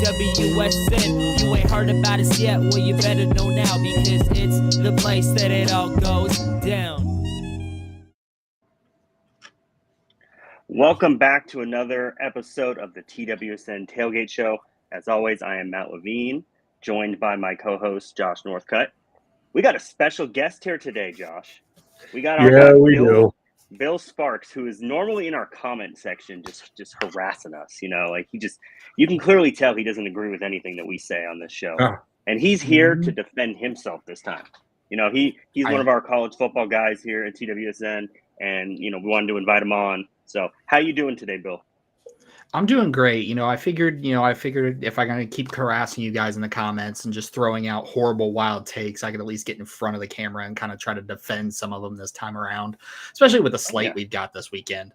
TWSN. You ain't heard about us yet, well you better know now, because it's the place that it all goes down. Welcome back to another episode of the TWSN Tailgate Show. As always, I am Matt Levine, joined by my co-host Josh Northcutt. We got a special guest here today, Josh. We got our guy, Bill Sparks, who is normally in our comment section just harassing us. You know, like you can clearly tell he doesn't agree with anything that we say on this show. And he's here to defend himself this time. You know, he's one of our college football guys here at TWSN, and, you know, we wanted to invite him on. So how you doing today, Bill? I'm doing great. You know, I figured if I'm going to keep harassing you guys in the comments and just throwing out horrible, wild takes, I could at least get in front of the camera and kind of try to defend some of them this time around, especially with the slate we've got this weekend.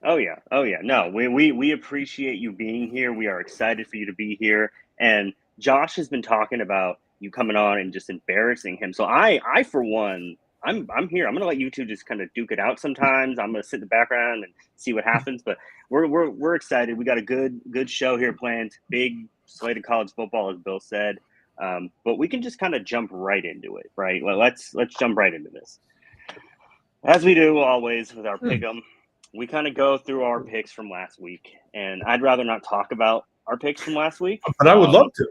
Oh yeah. No, we appreciate you being here. We are excited for you to be here. And Josh has been talking about you coming on and just embarrassing him. So I for one, I'm here. I'm gonna let you two just kind of duke it out sometimes. I'm gonna sit in the background and see what happens. But we're excited. We got a good show here planned. Big slate of college football, as Bill said. But we can just kind of jump right into it, right? Well, let's jump right into this. As we do always with our pick'em, we kind of go through our picks from last week, and I'd rather not talk about our picks from last week. But I would love to.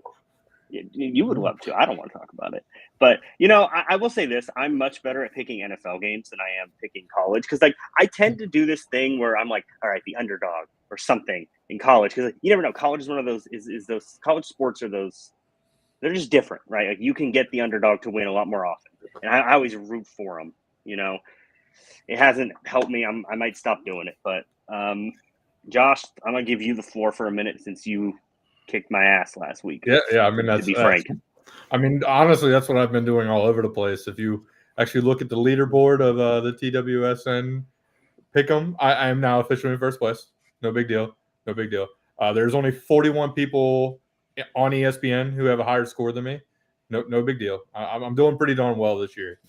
You would love to. I don't want to talk about it. But, you know, I will say this. I'm much better at picking NFL games than I am picking college. Because, like, I tend to do this thing where I'm like, all right, the underdog or something in college. Because, like, you never know. College is one of those – those college sports are those – they're just different, right? Like, you can get the underdog to win a lot more often. And I always root for them, you know. It hasn't helped me. I might stop doing it. But, Josh, I'm going to give you the floor for a minute since you – kicked my ass last week. Yeah. I mean, to be frank. I mean, honestly, that's what I've been doing all over the place. If you actually look at the leaderboard of the TWSN Pick'em, I am now officially in first place. No big deal. There's only 41 people on ESPN who have a higher score than me. No big deal. I'm doing pretty darn well this year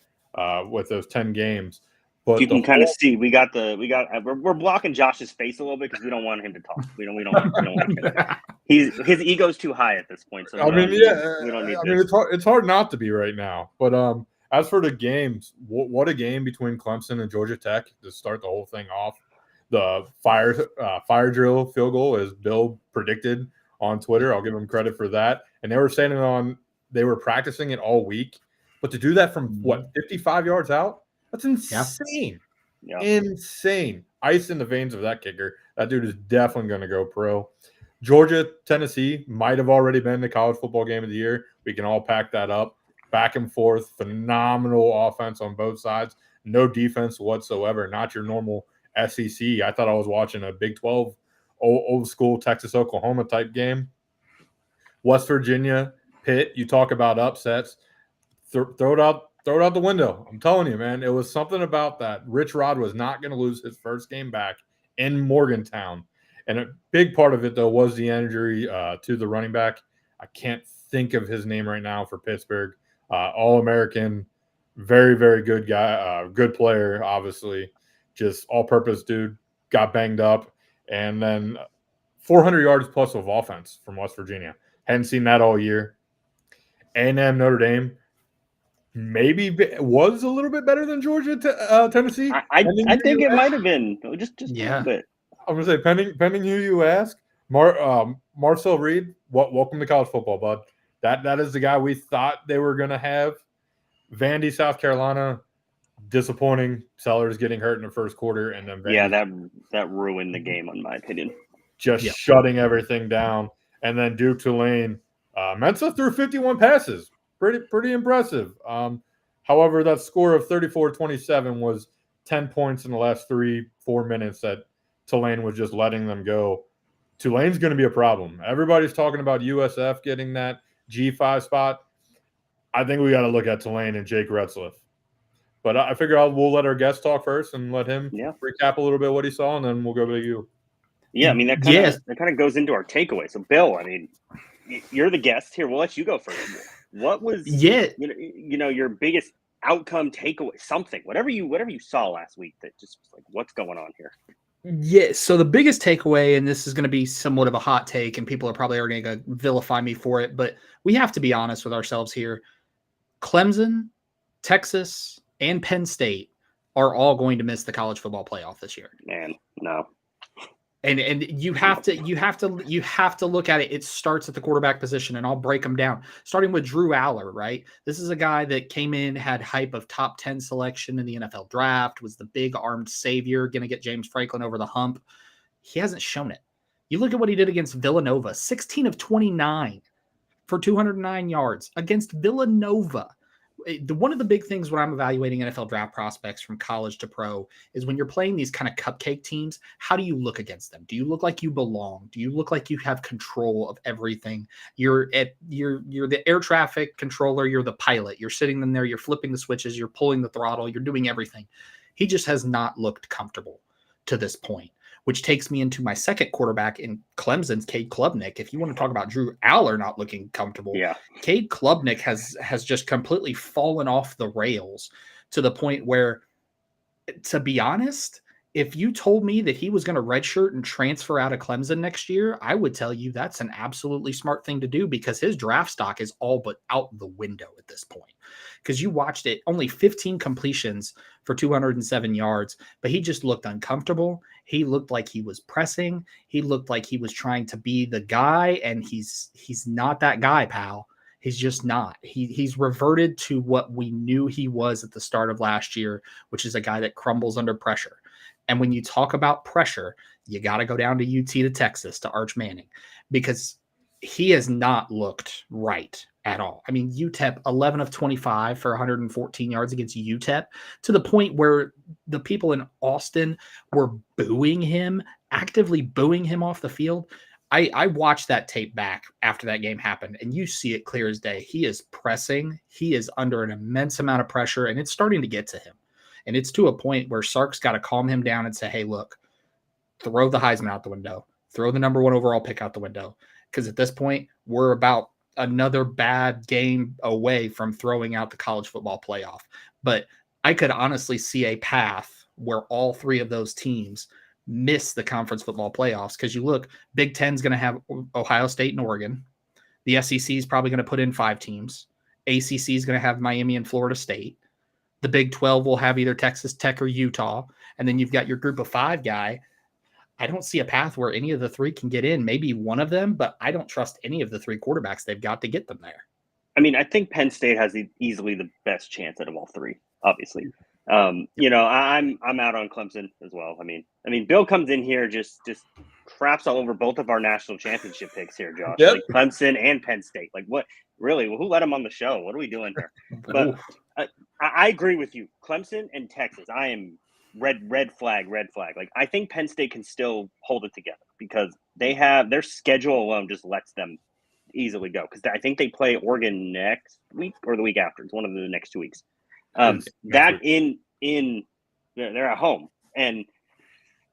with ththose 10 games. But you can kind of see we're blocking Josh's face a little bit because we don't want him to talk. We don't want him. His ego's too high at this point. So we don't need. I mean, it's hard not to be right now. But as for the games, what a game between Clemson and Georgia Tech to start the whole thing off. The fire drill field goal, as Bill predicted on Twitter. I'll give him credit for that. And they were practicing it all week, but to do that from 55 yards out. That's insane. Yeah. Insane. Ice in the veins of that kicker. That dude is definitely going to go pro. Georgia, Tennessee might have already been the college football game of the year. We can all pack that up. Back and forth. Phenomenal offense on both sides. No defense whatsoever. Not your normal SEC. I thought I was watching a Big 12 old school Texas, Oklahoma type game. West Virginia, Pitt. You talk about upsets. Throw it out the window. I'm telling you, man, it was something about that. Rich Rod was not going to lose his first game back in Morgantown. And a big part of it, though, was the injury to the running back. I can't think of his name right now for Pittsburgh. All-American, very, very good guy, good player, obviously. Just all-purpose dude, got banged up. And then 400 yards plus of offense from West Virginia. Hadn't seen that all year. A&M Notre Dame. Maybe was a little bit better than Georgia, Tennessee. I think it might have been just a little bit. I'm gonna say pending who you ask. Marcel Reed, welcome to college football, bud. That is the guy we thought they were gonna have. Vandy, South Carolina, disappointing. Sellers getting hurt in the first quarter, and then Vandy, that ruined the game, in my opinion. Just shutting everything down, and then Duke Tulane. Mensa threw 51 passes. Pretty impressive. However, that score of 34-27 was 10 points in the last 3-4 minutes that Tulane was just letting them go. Tulane's going to be a problem. Everybody's talking about USF getting that G5 spot. I think we got to look at Tulane and Jake Retzlaff. But I figure we'll let our guest talk first and let him recap a little bit what he saw, and then we'll go to you. Yeah, I mean, that kind of goes into our takeaway. So, Bill, I mean, you're the guest here. We'll let you go first. What was your biggest outcome takeaway? Something, whatever you saw last week that just was like, what's going on here? Yeah, so the biggest takeaway, and this is going to be somewhat of a hot take, and people are probably already going to vilify me for it, but we have to be honest with ourselves here. Clemson, Texas, and Penn State are all going to miss the college football playoff this year. Man, no. And you have to look at it. It starts at the quarterback position, and I'll break them down. Starting with Drew Aller, right? This is a guy that came in, had hype of top 10 selection in the NFL draft, was the big armed savior, going to get James Franklin over the hump. He hasn't shown it. You look at what he did against Villanova, 16 of 29 for 209 yards against Villanova. One of the big things when I'm evaluating NFL draft prospects from college to pro is when you're playing these kind of cupcake teams, how do you look against them? Do you look like you belong? Do you look like you have control of everything? You're the air traffic controller. You're the pilot. You're sitting in there. You're flipping the switches. You're pulling the throttle. You're doing everything. He just has not looked comfortable to this point, which takes me into my second quarterback in Clemson's Cade Klubnik. If you want to talk about Drew Aller not looking comfortable, Yeah. Cade Klubnik has just completely fallen off the rails to the point where, to be honest, if you told me that he was going to redshirt and transfer out of Clemson next year, I would tell you that's an absolutely smart thing to do because his draft stock is all but out the window at this point. Because you watched it, only 15 completions for 207 yards, but he just looked uncomfortable. He looked like he was pressing. He looked like he was trying to be the guy, and he's not that guy, pal. He's just not. He's reverted to what we knew he was at the start of last year, which is a guy that crumbles under pressure. And when you talk about pressure, you got to go down to UT to Texas to Arch Manning because he has not looked right at all. I mean, UTEP 11 of 25 for 114 yards against UTEP to the point where the people in Austin were booing him, actively booing him off the field. I watched that tape back after that game happened, and you see it clear as day. He is pressing. He is under an immense amount of pressure, and it's starting to get to him. And it's to a point where Sark's got to calm him down and say, hey, look, throw the Heisman out the window. Throw the number 1 overall pick out the window. Because at this point, we're about another bad game away from throwing out the college football playoff. But I could honestly see a path where all 3 of those teams miss the conference football playoffs. Because you look, Big Ten's going to have Ohio State and Oregon. The SEC is probably going to put in 5 teams. ACC is going to have Miami and Florida State. The Big 12 will have either Texas Tech or Utah. And then you've got your group of 5 guy. I don't see a path where any of the 3 can get in, maybe one of them, but I don't trust any of the 3 quarterbacks they've got to get them there. I mean, I think Penn State has easily the best chance out of all 3, obviously. You know, I'm out on Clemson as well. I mean, Bill comes in here just craps all over both of our national championship picks here, Josh. Yep. Like Clemson and Penn State. Like what? Really? Well, who let him on the show? What are we doing here? But I agree with you. Clemson and Texas. I am red flag. Like I think Penn State can still hold it together because they have their schedule alone just lets them easily go. Because I think they play Oregon next week or the week after. It's one of the next 2 weeks. They're at home, and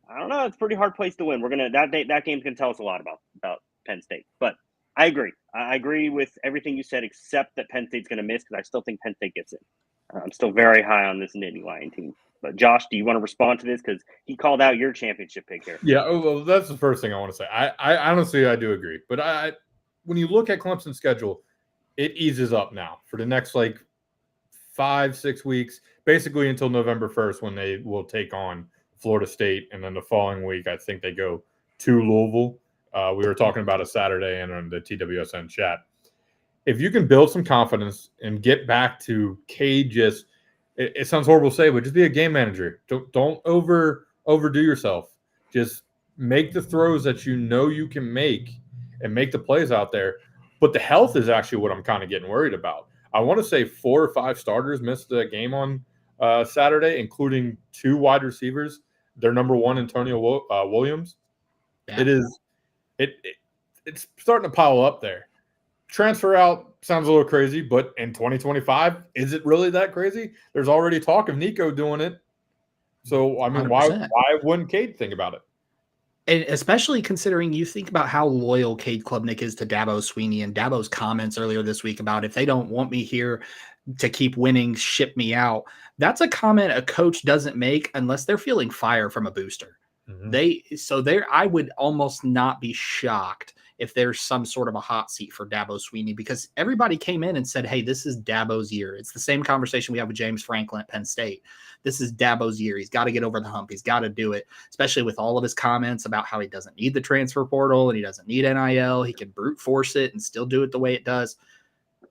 I don't know. It's a pretty hard place to win. That game's gonna tell us a lot about Penn State. But I agree. I agree with everything you said, except that Penn State's gonna miss because I still think Penn State gets it. I'm still very high on this Nittany Lion team. But Josh, do you want to respond to this because he called out your championship pick here? Yeah, well, that's the first thing I want to say. I honestly do agree. But when you look at Clemson's schedule, it eases up now for the next 5-6 weeks, basically until November 1st when they will take on Florida State. And then the following week, I think they go to Louisville. We were talking about it Saturday and on the TWSN chat. If you can build some confidence and get back to Cade, it sounds horrible to say, but just be a game manager. Don't overdo yourself. Just make the throws that you know you can make and make the plays out there. But the health is actually what I'm kind of getting worried about. I want to say 4 or 5 starters missed the game on Saturday, including 2 wide receivers. Their number 1, Antonio Williams. Yeah. It's starting to pile up there. Transfer out sounds a little crazy, but in 2025, is it really that crazy? There's already talk of Nico doing it. So, I mean, 100%. Why wouldn't Cade think about it? And especially considering you think about how loyal Cade Klubnik is to Dabo Swinney and Dabo's comments earlier this week about if they don't want me here to keep winning, ship me out. That's a comment a coach doesn't make unless they're feeling fire from a booster. I would almost not be shocked if there's some sort of a hot seat for Dabo Swinney, because everybody came in and said, hey, this is Dabo's year. It's the same conversation we have with James Franklin at Penn State. This is Dabo's year. He's got to get over the hump. He's got to do it, especially with all of his comments about how he doesn't need the transfer portal and he doesn't need NIL. He can brute force it and still do it the way it does.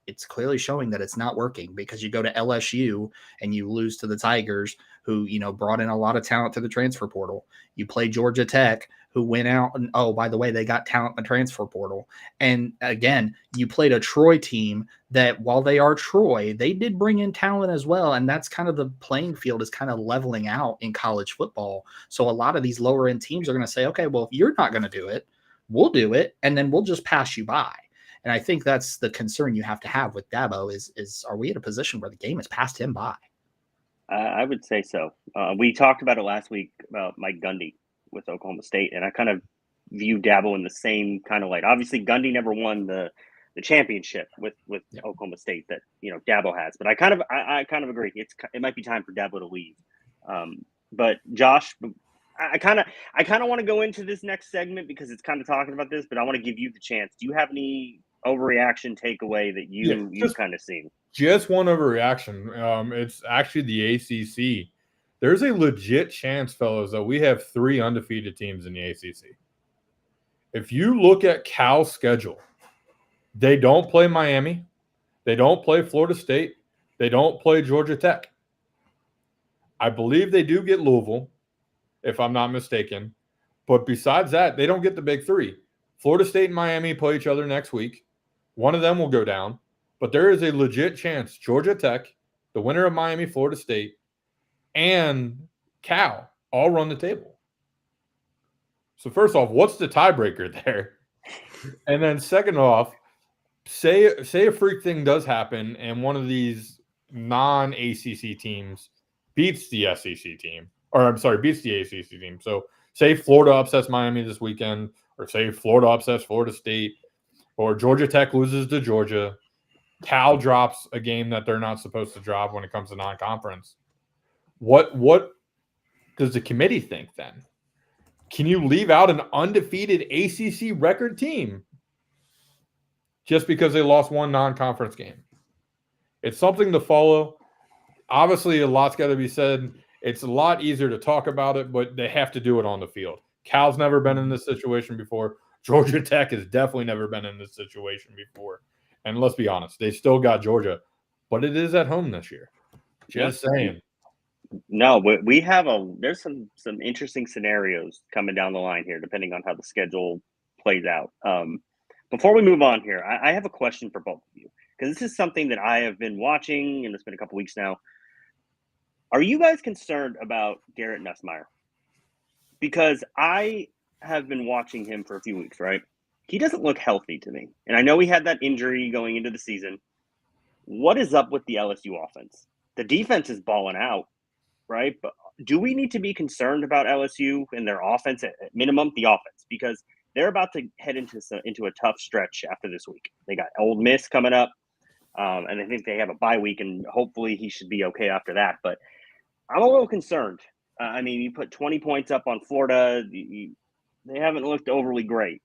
It's clearly showing that it's not working, because you go to LSU and you lose to the Tigers, who, brought in a lot of talent to the transfer portal. You play Georgia Tech, who went out and, oh, by the way, they got talent in the transfer portal. And again, you played a Troy team that, while they are Troy, they did bring in talent as well. And that's kind of the playing field is kind of leveling out in college football. So a lot of these lower end teams are going to say, okay, well, if you're not going to do it, we'll do it. And then we'll just pass you by. And I think that's the concern you have to have with Dabo is are we at a position where the game has passed him by? I would say so. We talked about it last week about Mike Gundy with Oklahoma State, and I kind of view Dabo in the same kind of light. Obviously, Gundy never won the championship with Oklahoma State that Dabo has, but I kind of agree. It might be time for Dabo to leave. But Josh, I kind of want to go into this next segment because it's kind of talking about this, but I want to give you the chance. Do you have any overreaction takeaway that you've kind of seen? Just one overreaction. It's actually the ACC. There's a legit chance, fellas, that we have 3 undefeated teams in the ACC. If you look at Cal's schedule, they don't play Miami. They don't play Florida State. They don't play Georgia Tech. I believe they do get Louisville, if I'm not mistaken. But besides that, they don't get the big 3. Florida State and Miami play each other next week. One of them will go down. But there is a legit chance Georgia Tech, the winner of Miami, Florida State, and Cal all run the table. So first off, what's the tiebreaker there? And then second off, say a freak thing does happen and one of these non-ACC teams beats the SEC team, beats the ACC team. So say Florida upsets Miami this weekend, or say Florida upsets Florida State, or Georgia Tech loses to Georgia. Cal drops a game that they're not supposed to drop when it comes to non-conference. What does the committee think then? Can you leave out an undefeated ACC record team just because they lost one non-conference game? It's something to follow. Obviously, a lot's got to be said. It's a lot easier to talk about it, but they have to do it on the field. Cal's never been in this situation before. Georgia Tech has definitely never been in this situation before. And let's be honest, they still got Georgia, but it is at home this year. Just saying. No, we have there's some interesting scenarios coming down the line here, depending on how the schedule plays out. Before we move on here, I have a question for both of you, because this is something that I have been watching, and it's been a couple weeks now. Are you guys concerned about Garrett Nussmeier? Because I have been watching him for a few weeks, right? He doesn't look healthy to me. And I know he had that injury going into the season. What is up with the LSU offense? The defense is balling out, right? But do we need to be concerned about LSU and their offense, at minimum, the offense? Because they're about to head into a tough stretch after this week. They got Ole Miss coming up, and I think they have a bye week, and hopefully he should be okay after that. But I'm a little concerned. I mean, you put 20 points up on Florida. They haven't looked overly great.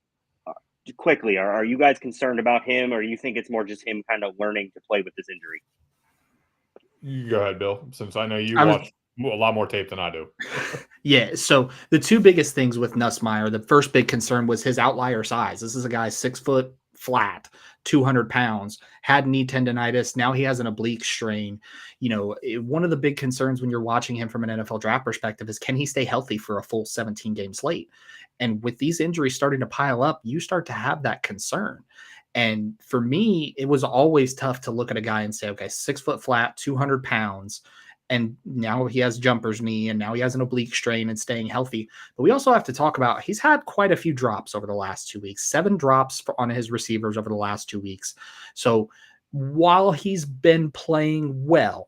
Quickly, are you guys concerned about him, or do you think it's more just him kind of learning to play with this injury? You go ahead, Bill, since I know you watch a lot more tape than I do. Yeah, so the 2 biggest things with Nussmeier, the first big concern was his outlier size. This is a guy 6 foot flat, 200 pounds, had knee tendonitis. Now he has an oblique strain. One of the big concerns when you're watching him from an NFL draft perspective is, can he stay healthy for a full 17-game slate? And with these injuries starting to pile up, you start to have that concern. And for me, it was always tough to look at a guy and say, okay, 6 foot flat, 200 pounds, and now he has jumper's knee, and now he has an oblique strain and staying healthy. But we also have to talk about, he's had quite a few drops over the last 2 weeks, 7 drops on his receivers over the last 2 weeks. So while he's been playing well,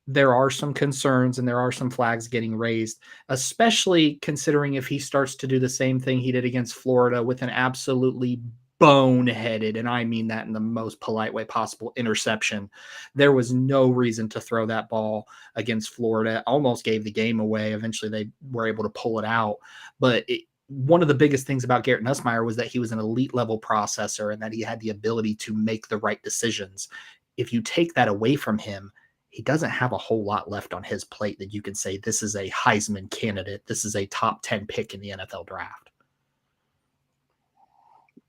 there are some concerns and there are some flags getting raised, especially considering if he starts to do the same thing he did against Florida with an absolutely boneheaded, and I mean that in the most polite way possible, interception. There was no reason to throw that ball against Florida. Almost gave the game away. Eventually they were able to pull it out. But one of the biggest things about Garrett Nussmeier was that he was an elite level processor and that he had the ability to make the right decisions. If you take that away from him, he doesn't have a whole lot left on his plate that you can say this is a Heisman candidate. This is a top 10 pick in the NFL draft.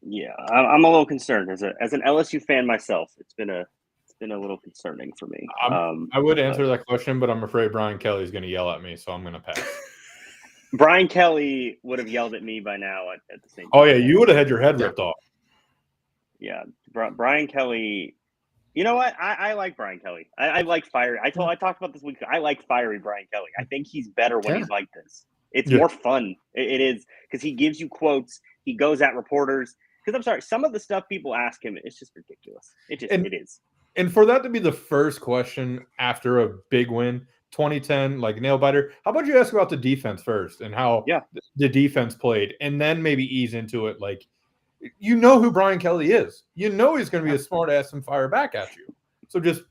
Yeah, I'm a little concerned as an LSU fan myself. It's been a little concerning for me. I would answer that question, but I'm afraid Brian Kelly is going to yell at me, so I'm going to pass. Brian Kelly would have yelled at me by now at the same time. Oh yeah, you would have had your head ripped off. Yeah, Brian Kelly. You know what? I like Brian Kelly. I like fiery. I talked about this week. I like fiery Brian Kelly. I think he's better when he's like this. It's more fun. It is because he gives you quotes. He goes at reporters. Because I'm sorry, some of the stuff people ask him, it's just ridiculous. It is. And for that to be the first question after a big win, 2010, like nail biter, how about you ask about the defense first and how the defense played, and then maybe ease into it? Like, you know who Brian Kelly is. You know he's going to be a smart ass and fire back at you. So just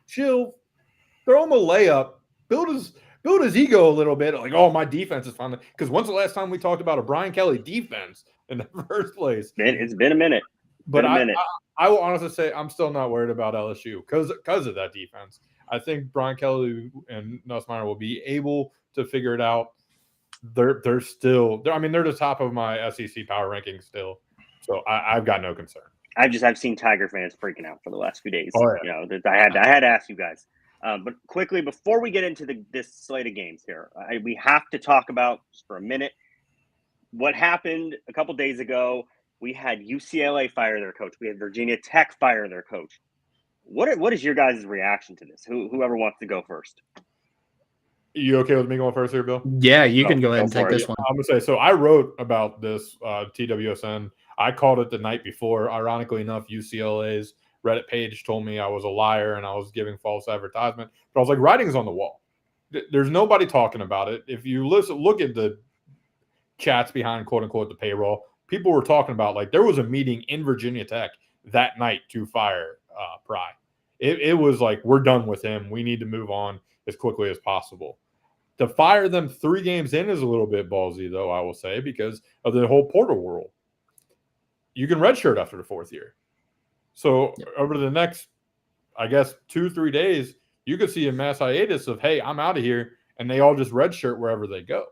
chill, throw him a layup, build his ego a little bit. Like, oh, my defense is fine. Because when's the last time we talked about a Brian Kelly defense in the first place? It's been a minute. But I will honestly say I'm still not worried about LSU because of that defense. I think Brian Kelly and Nussmeier will be able to figure it out. They're still – I mean, they're the top of my SEC power rankings still. So I've got no concern. I've seen Tiger fans freaking out for the last few days. Oh, yeah. You know, I had to ask you guys. But quickly, before we get into this slate of games here, we have to talk about, just for a minute, what happened a couple days ago. We had UCLA fire their coach. We had Virginia Tech fire their coach. What is your guys' reaction to this? Whoever wants to go first. You okay with me going first here, Bill? Yeah, you can go ahead and take this one. I'm going to say, so I wrote about this TWSN. I called it the night before. Ironically enough, UCLA's Reddit page told me I was a liar and I was giving false advertisement. But I was like, writing's on the wall. There's nobody talking about it. If you look at the chats behind, quote unquote, the payroll, people were talking about, like, there was a meeting in Virginia Tech that night to fire Pry. It was like, we're done with him. We need to move on as quickly as possible. To fire them 3 games in is a little bit ballsy, though, I will say, because of the whole portal world. You can redshirt after the 4th year. So over the next, I guess, 2-3 days, you could see a mass hiatus of, hey, I'm out of here, and they all just redshirt wherever they go.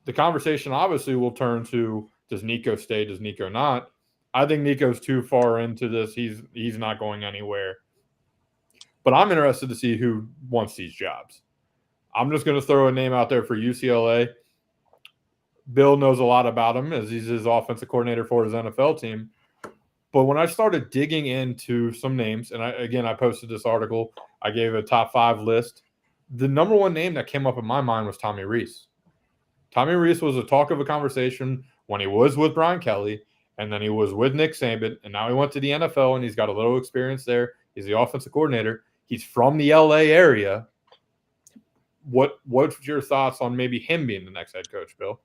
The conversation obviously will turn to, does Nico stay, does Nico not? I think Nico's too far into this. He's not going anywhere. But I'm interested to see who wants these jobs. I'm just going to throw a name out there for UCLA. Bill knows a lot about him as he's his offensive coordinator for his NFL team. But when I started digging into some names, and I posted this article, I gave a top 5 list. The number one name that came up in my mind was Tommy Rees. Tommy Rees was a talk of a conversation when he was with Brian Kelly, and then he was with Nick Saban, and now he went to the NFL, and he's got a little experience there. He's the offensive coordinator. He's from the LA area. What's your thoughts on maybe him being the next head coach, Bill?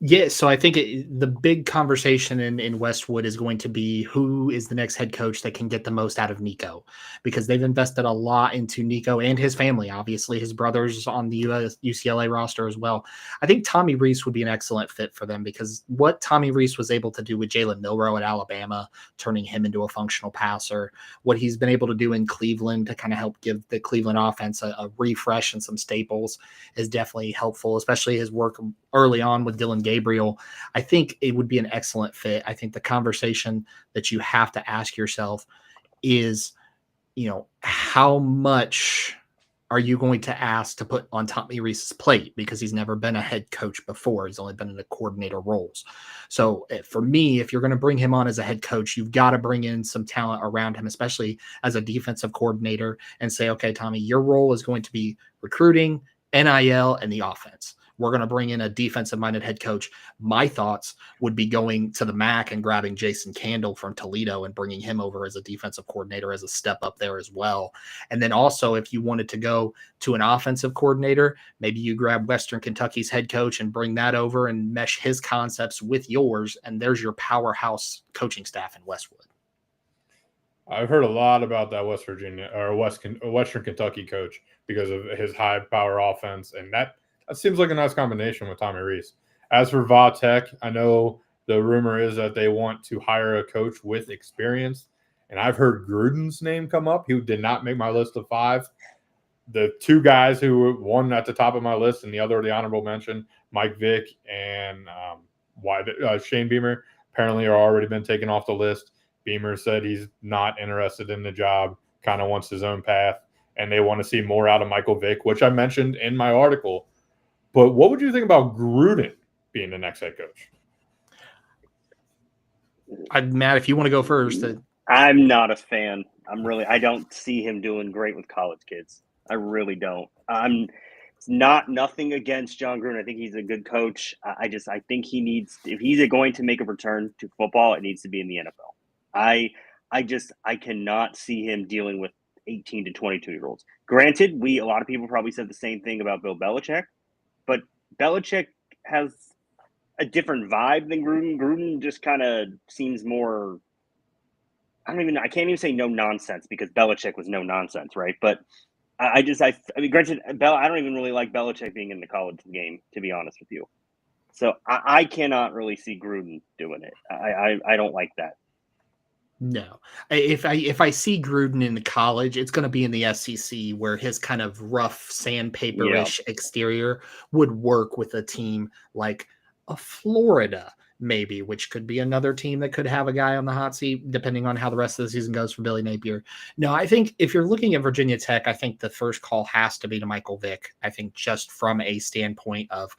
Yeah, so I think the big conversation in Westwood is going to be who is the next head coach that can get the most out of Nico, because they've invested a lot into Nico and his family. Obviously, his brother's on the UCLA roster as well. I think Tommy Rees would be an excellent fit for them, because what Tommy Rees was able to do with Jalen Milroe at Alabama, turning him into a functional passer, what he's been able to do in Cleveland to kind of help give the Cleveland offense a refresh and some staples is definitely helpful, especially his work early on with Dylan Gabriel. I think it would be an excellent fit. I think the conversation that you have to ask yourself is, how much are you going to ask to put on Tommy Rees's plate, because he's never been a head coach before. He's only been in the coordinator roles. So for me, if you're going to bring him on as a head coach, you've got to bring in some talent around him, especially as a defensive coordinator, and say, okay, Tommy, your role is going to be recruiting, NIL, and the offense. we're going to bring in a defensive-minded head coach. My thoughts would be going to the MAC and grabbing Jason Candle from Toledo and bringing him over as a defensive coordinator as a step up there as well. And then also, if you wanted to go to an offensive coordinator, maybe you grab Western Kentucky's head coach and bring that over and mesh his concepts with yours, and there's your powerhouse coaching staff in Westwood. I've heard a lot about that Western Kentucky coach because of his high power offense, and that seems like a nice combination with Tommy Rees. As for Va Tech, I know the rumor is that they want to hire a coach with experience, and I've heard Gruden's name come up. He did not make my list of 5. The 2 guys who one at the top of my list and the other the honorable mention, Mike Vick and Shane Beamer, apparently are already been taken off the list. Beamer said he's not interested in the job, kind of wants his own path, and they want to see more out of Michael Vick, which I mentioned in my article. But what would you think about Gruden being the next head coach? Matt, if you want to go first. I'm not a fan. I don't see him doing great with college kids. I really don't. It's nothing against John Gruden. I think he's a good coach. I think he needs, if he's going to make a return to football, it needs to be in the NFL. I cannot see him dealing with 18 to 22-year-olds. Granted, a lot of people probably said the same thing about Bill Belichick, but Belichick has a different vibe than Gruden. Gruden just kind of seems more, I can't even say no nonsense because Belichick was no nonsense, right? But I mean, granted, I don't even really like Belichick being in the college game, to be honest with you. So I cannot really see Gruden doing it. I don't like that. No, if I see Gruden in college, it's going to be in the SEC where his kind of rough sandpaper-ish exterior would work with a team like a Florida, maybe, which could be another team that could have a guy on the hot seat, depending on how the rest of the season goes for Billy Napier. No, I think if you're looking at Virginia Tech, I think the first call has to be to Michael Vick. I think just from a standpoint of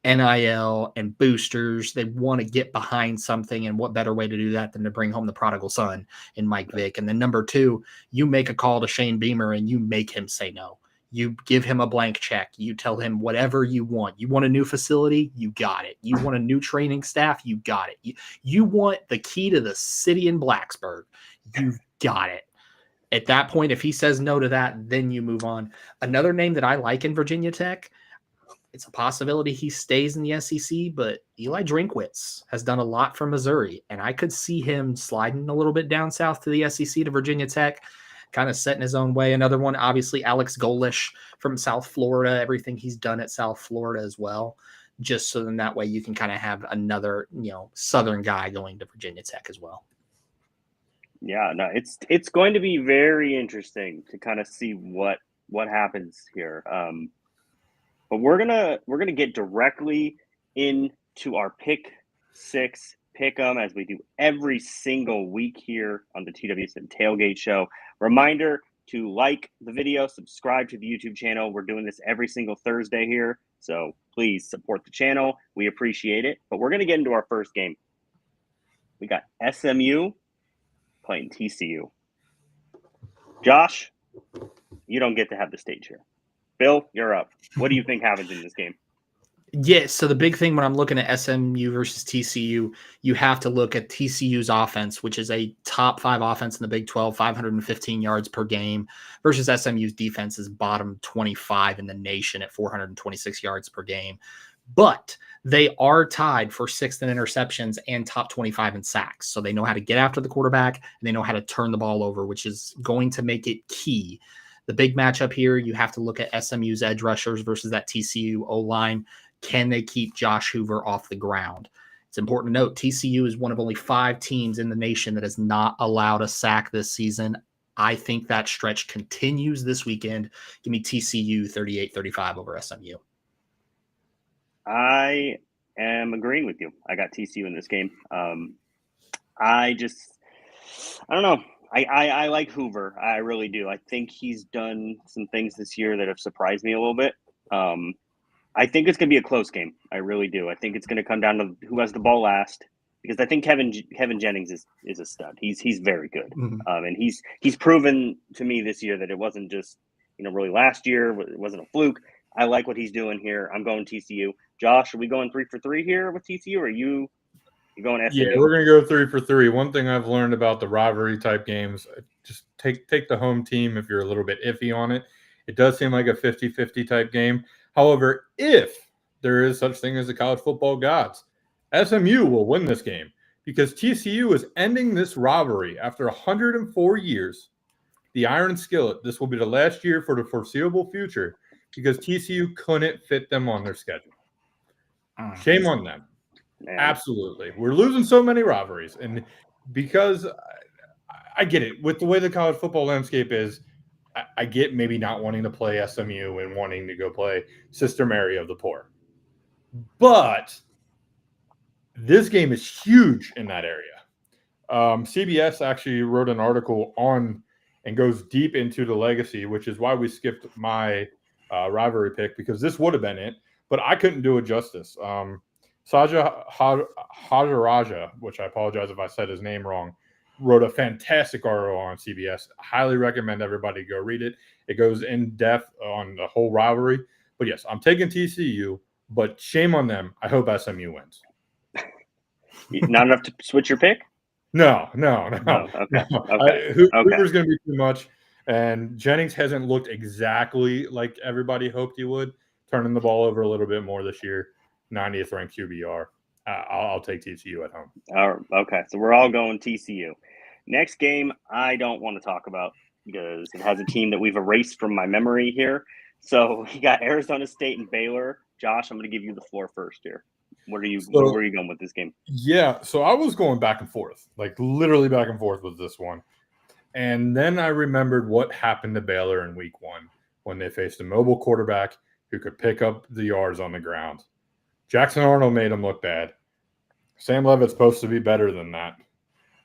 NIL and boosters, they want to get behind something, and what better way to do that than to bring home the prodigal son in Mike Vick. And then number 2, you make a call to Shane Beamer and you make him say no. You give him a blank check. You tell him whatever you want. You want a new facility? You got it. You want a new training staff? You got it. You want the key to the city in Blacksburg? You've got it. At that point, if he says no to that, then you move on. Another name that I like in Virginia Tech, it's a possibility he stays in the SEC, but Eli Drinkwitz has done a lot for Missouri, and I could see him sliding a little bit down south to the SEC to Virginia Tech, kind of setting his own way. Another one, obviously, Alex Golish from South Florida, everything he's done at South Florida as well, just so then that way you can kind of have another, Southern guy going to Virginia Tech as well. Yeah, no, it's going to be very interesting to kind of see what happens here. But we're gonna get directly into our pick 6 pick-em as we do every single week here on the TWSN Tailgate Show. Reminder to like the video, subscribe to the YouTube channel. We're doing this every single Thursday here, so please support the channel. We appreciate it. But we're gonna get into our first game. We got SMU playing TCU. Josh, you don't get to have the stage here. Bill, you're up. What do you think happens in this game? Yeah, so the big thing when I'm looking at SMU versus TCU, you have to look at TCU's offense, which is a top 5 offense in the Big 12, 515 yards per game, versus SMU's defense is bottom 25 in the nation at 426 yards per game. But they are tied for 6th in interceptions and top 25 in sacks. So they know how to get after the quarterback, and they know how to turn the ball over, which is going to make it key. The big matchup here, you have to look at SMU's edge rushers versus that TCU O-line. Can they keep Josh Hoover off the ground? It's important to note TCU is one of only 5 teams in the nation that has not allowed a sack this season. I think that stretch continues this weekend. Give me TCU 38-35 over SMU. I am agreeing with you. I got TCU in this game. I don't know. I like Hoover. I really do. I think he's done some things this year that have surprised me a little bit. I think it's going to be a close game. I really do. I think it's going to come down to who has the ball last, because I think Kevin Jennings is a stud. He's very good. Mm-hmm. And he's proven to me this year that it wasn't just, really last year, it wasn't a fluke. I like what he's doing here. I'm going TCU. Josh, are we going 3 for 3 here with TCU, or are you going SMU? Yeah, we're going to go 3 for 3. One thing I've learned about the rivalry type games, just take the home team if you're a little bit iffy on it. It does seem like a 50-50 type game. However, if there is such thing as the college football gods, SMU will win this game because TCU is ending this rivalry after 104 years. The Iron Skillet, this will be the last year for the foreseeable future because TCU couldn't fit them on their schedule. Shame on them. Man. Absolutely. We're losing so many rivalries. And because I get it, with the way the college football landscape is, I get maybe not wanting to play SMU and wanting to go play Sister Mary of the Poor. But this game is huge in that area. CBS actually wrote an article on and goes deep into the legacy, which is why we skipped my rivalry pick, because this would have been it, but I couldn't do it justice. Saja Hajaraja, which I apologize if I said his name wrong, wrote a fantastic article on CBS. Highly recommend everybody go read it. It goes in depth on the whole rivalry. But yes, I'm taking TCU, but shame on them. I hope SMU wins. Not enough to switch your pick? No. Okay. Hoover's going to be too much. And Jennings hasn't looked exactly like everybody hoped he would, turning the ball over a little bit more this year. 90th ranked QBR. I'll take TCU at home. Okay, so we're all going TCU. Next game, I don't want to talk about because it has a team that we've erased from my memory here. So we got Arizona State and Baylor. Josh, I'm going to give you the floor first here. Where are you going with this game? Yeah, so I was going back and forth, like literally back and forth with this one. And then I remembered what happened to Baylor in week 1 when they faced a mobile quarterback who could pick up the yards on the ground. Jackson Arnold made him look bad. Sam Levitt's supposed to be better than that.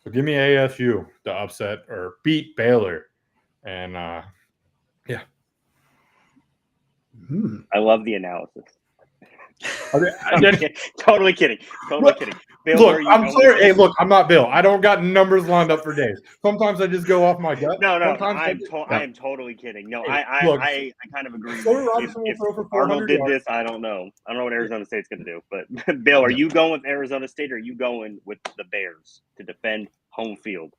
So give me ASU to upset or beat Baylor. And, yeah. I love the analysis. Totally kidding. Bill, look, I'm sorry. Hey, look, I'm not Bill. I don't got numbers lined up for days. Sometimes I just go off my gut. No, I am totally kidding. No, I kind of agree. If Arnold did this, I don't know. I don't know what Arizona State's going to do. But Bill, are you going with Arizona State, or are you going with the Bears to defend home field?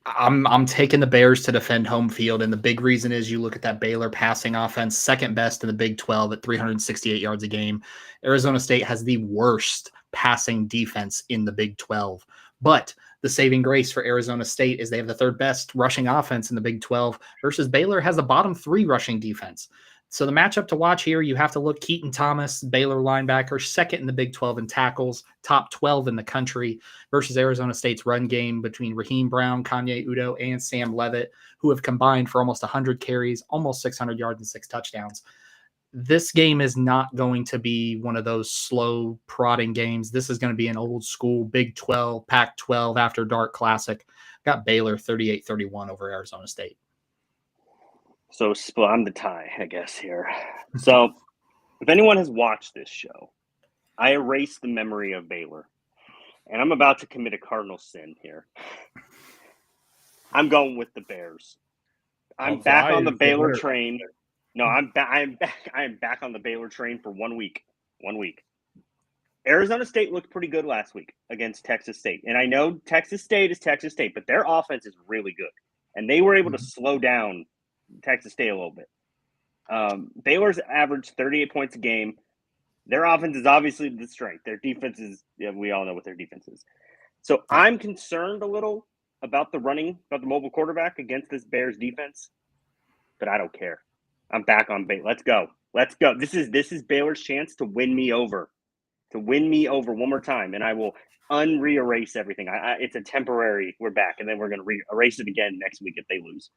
I'm taking the Bears to defend home field, and the big reason is you look at that Baylor passing offense, second best in the Big 12 at 368 yards a game. Arizona State has the worst passing defense in the Big 12. But the saving grace for Arizona State is they have the third best rushing offense in the Big 12 versus Baylor has the bottom 3 rushing defense. So the matchup to watch here, you have to look Keaton Thomas, Baylor linebacker, second in the Big 12 in tackles, top 12 in the country versus Arizona State's run game between Raheem Brown, Kanye Udoh, and Sam Levitt, who have combined for almost 100 carries, almost 600 yards and 6 touchdowns. This game is not going to be one of those slow prodding games. This is going to be an old school Big 12, Pac-12 after dark classic. Got Baylor 38-31 over Arizona State. So I'm the tie, I guess, here. So if anyone has watched this show, I erased the memory of Baylor. And I'm about to commit a cardinal sin here. I'm going with the Bears. I'm back on the Baylor train. No, I'm back. I am back on the Baylor train for 1 week. 1 week. Arizona State looked pretty good last week against Texas State. And I know Texas State is Texas State, but their offense is really good. And they were able to slow down Texas State a little bit. Baylor's averaged 38 points a game. Their offense is obviously the strength. Their defense is, we all know what their defense is. So I'm concerned a little about the mobile quarterback against this Bears defense, but I don't care. I'm back on Baylor. Let's go. This is Baylor's chance to win me over one more time, and I will erase everything. It's a temporary. We're back, and then we're going to erase it again next week if they lose.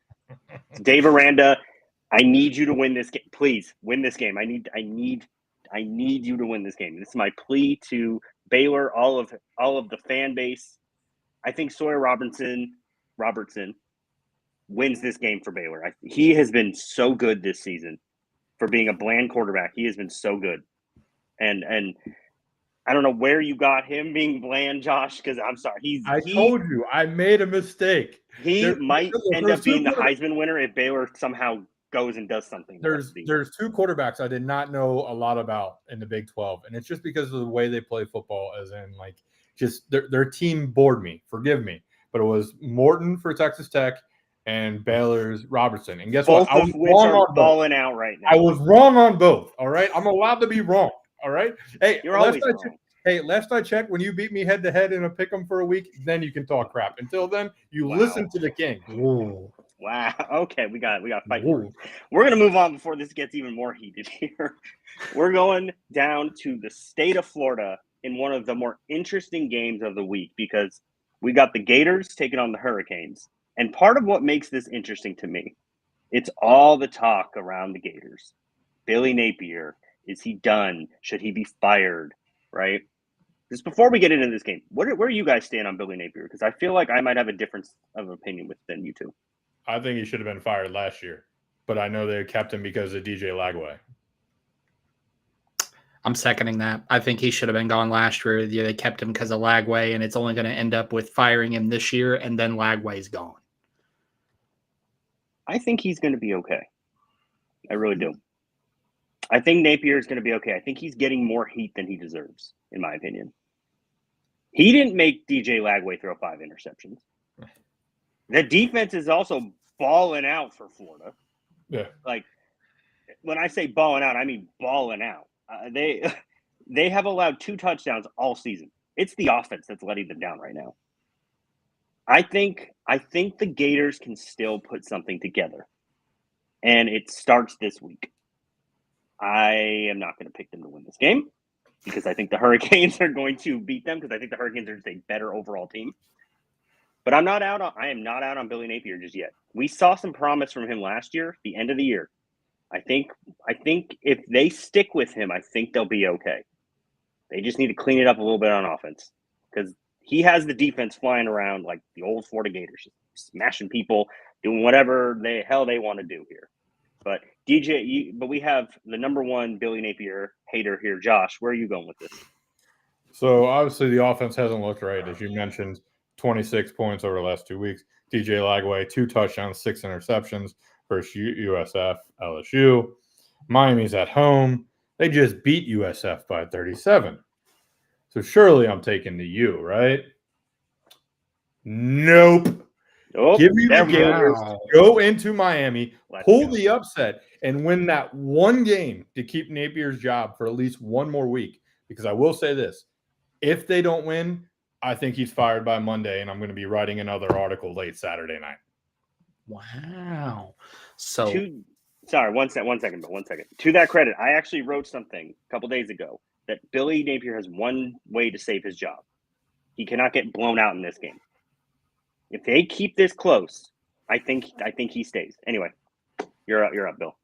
Dave Aranda, I need you to win this game. Please win this game. I need you to win this game. This is my plea to Baylor, all of the fan base. I think Sawyer Robertson wins this game for Baylor. He has been so good this season for being a bland quarterback. He has been so good, and I don't know where you got him being bland, Josh, because I'm sorry. I told you I made a mistake. He might end up being the Heisman winner if Baylor somehow goes and does something. There's two quarterbacks I did not know a lot about in the Big 12, and it's just because of the way they play football, as in like just their team bored me. Forgive me, but it was Morton for Texas Tech and Baylor's Robertson. And guess both what? I of was which wrong are on balling out right now. I was wrong on both. All right, I'm allowed to be wrong. All right. Hey, You're always wrong. Last I checked, when you beat me head to head in a pick'em for a week, then you can talk crap. Until then, you listen to the king. Ooh. Wow. Okay, we got fight words. We're gonna move on before this gets even more heated here. We're going down to the state of Florida in one of the more interesting games of the week because we got the Gators taking on the Hurricanes. And part of what makes this interesting to me, it's all the talk around the Gators. Billy Napier, is he done? Should he be fired? Right? Just before we get into this game, where do you guys stand on Billy Napier? Because I feel like I might have a difference of opinion than you two. I think he should have been fired last year, but I know they kept him because of DJ Lagway. I'm seconding that. I think he should have been gone last year. Yeah, they kept him because of Lagway, and it's only going to end up with firing him this year, and then Lagway's gone. I think he's going to be okay. I really do. I think Napier is going to be okay. I think he's getting more heat than he deserves, in my opinion. He didn't make DJ Lagway throw 5 interceptions. The defense is also balling out for Florida. Yeah. Like, when I say balling out, I mean balling out. They have allowed 2 touchdowns all season. It's the offense that's letting them down right now. I think the Gators can still put something together, and it starts this week. I am not going to pick them to win this game because I think the Hurricanes are going to beat them because I think the Hurricanes are just a better overall team. But I am not out on Billy Napier just yet. We saw some promise from him last year, the end of the year. I think if they stick with him, I think they'll be okay. They just need to clean it up a little bit on offense because he has the defense flying around like the old Florida Gators, smashing people, doing whatever they want to do here. But but we have the number one Billy Napier hater here, Josh. Where are you going with this? So obviously the offense hasn't looked right, as you mentioned. 26 points over the last 2 weeks. DJ Lagway, 2 touchdowns, 6 interceptions versus USF, LSU. Miami's at home. They just beat USF by 37. So surely I'm taking the U, right? Nope. Give me the Gators. Go into Miami, pull the upset, and win that one game to keep Napier's job for at least one more week. Because I will say this, if they don't win, I think he's fired by Monday, and I'm going to be writing another article late Saturday night. Wow. So, one second. To that credit, I actually wrote something a couple days ago that Billy Napier has one way to save his job. He cannot get blown out in this game. If they keep this close, I think he stays. Anyway, you're up, Bill.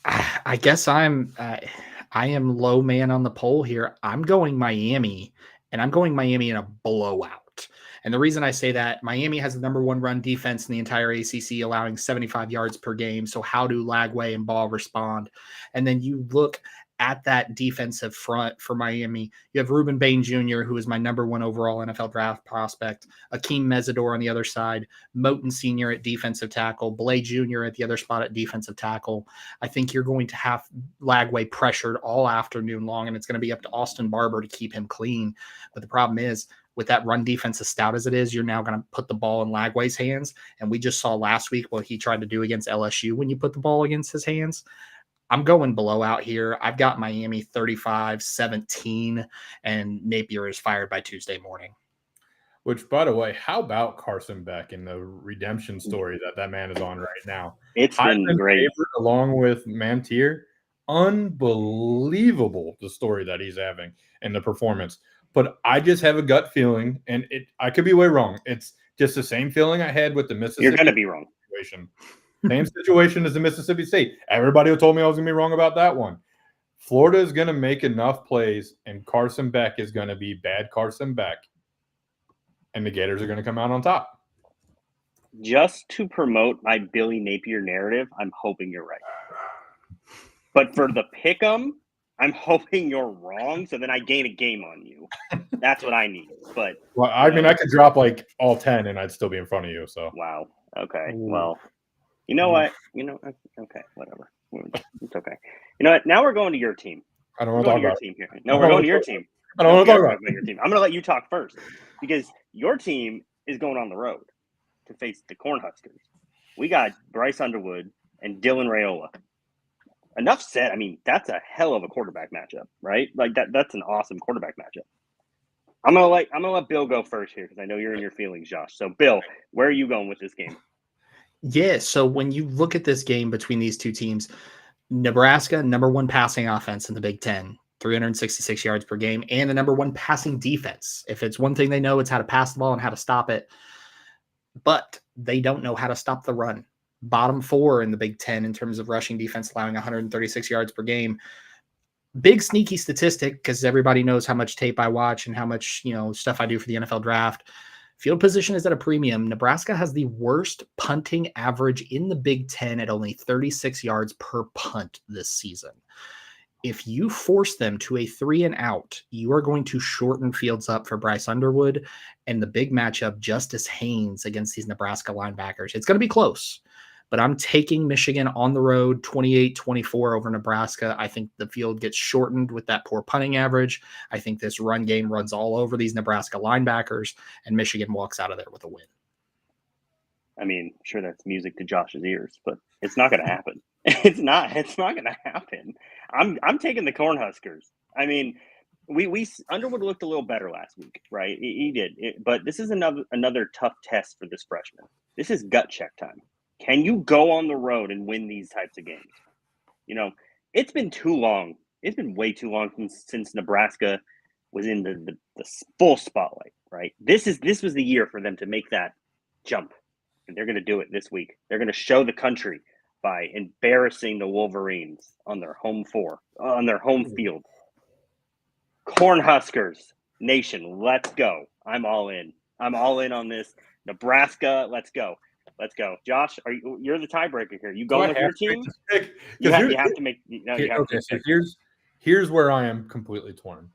I guess I am low man on the poll here. I'm going Miami, and I'm going Miami in a blowout. And the reason I say that, Miami has the number 1 run defense in the entire ACC, allowing 75 yards per game. So how do Lagway and Ball respond? And then you look at that defensive front for Miami. You have Reuben Bain Jr., who is my number 1 overall NFL draft prospect, Akeem Mesidor on the other side, Moten Sr. at defensive tackle, Blay Jr. at the other spot at defensive tackle. I think you're going to have Lagway pressured all afternoon long, and it's going to be up to Austin Barber to keep him clean. But the problem is, with that run defense as stout as it is, you're now going to put the ball in Lagway's hands. And we just saw last week what he tried to do against LSU when you put the ball against his hands. I'm going blowout here. I've got Miami 35-17, and Napier is fired by Tuesday morning. Which, by the way, how about Carson Beck and the redemption story that man is on right now? It's been great. Along with Mantier, unbelievable the story that he's having and the performance. But I just have a gut feeling, and I could be way wrong. It's just the same feeling I had with the Mississippi. You're going to be wrong. Situation. Same situation as the Mississippi State. Everybody told me I was going to be wrong about that one. Florida is going to make enough plays, and Carson Beck is going to be bad Carson Beck, and the Gators are going to come out on top. Just to promote my Billy Napier narrative, I'm hoping you're right. But for the pick'em, I'm hoping you're wrong, so then I gain a game on you. That's what I need. But I mean, I could drop like all 10, and I'd still be in front of you. So wow. Okay. Ooh. Well, You know what? Okay, whatever. It's okay. You know what? Now we're going to your team. I don't want to talk about team here. No, we're going to your team. I don't want to talk about your team. I'm going to let you talk first because your team is going on the road to face the Cornhuskers. We got Bryce Underwood and Dylan Raiola. Enough said. I mean, that's a hell of a quarterback matchup, right? Like that's an awesome quarterback matchup. I'm gonna let Bill go first here because I know you're in your feelings, Josh. So, Bill, where are you going with this game? Yeah, so when you look at this game between these two teams, Nebraska, #1 passing offense in the Big Ten, 366 yards per game, and the #1 passing defense. If it's one thing they know, it's how to pass the ball and how to stop it. But they don't know how to stop the run. Bottom 4 in the Big Ten in terms of rushing defense, allowing 136 yards per game. Big sneaky statistic because everybody knows how much tape I watch and how much stuff I do for the NFL draft. Field position is at a premium. Nebraska has the worst punting average in the Big Ten at only 36 yards per punt this season. If you force them to a 3-and-out, you are going to shorten fields up for Bryce Underwood and the big matchup, Justice Haynes against these Nebraska linebackers. It's going to be close, but I'm taking Michigan on the road 28-24 over Nebraska. I think the field gets shortened with that poor punting average. I think this run game runs all over these Nebraska linebackers, and Michigan walks out of there with a win. I mean, sure, that's music to Josh's ears, but it's not going to happen. It's not going to happen. I'm taking the Cornhuskers. I mean, we Underwood looked a little better last week, right? He did, but this is another tough test for this freshman. This is gut check time. Can you go on the road and win these types of games? It's been too long. It's been way too long since Nebraska was in the full spotlight, right? This was the year for them to make that jump, and they're going to do it this week. They're going to show the country by embarrassing the Wolverines on their home field. Cornhuskers Nation, let's go. I'm all in. I'm all in on this. Nebraska, let's go. Let's go. Josh, you're the tiebreaker here. You going with your team? You have to make. Here's where I am completely torn.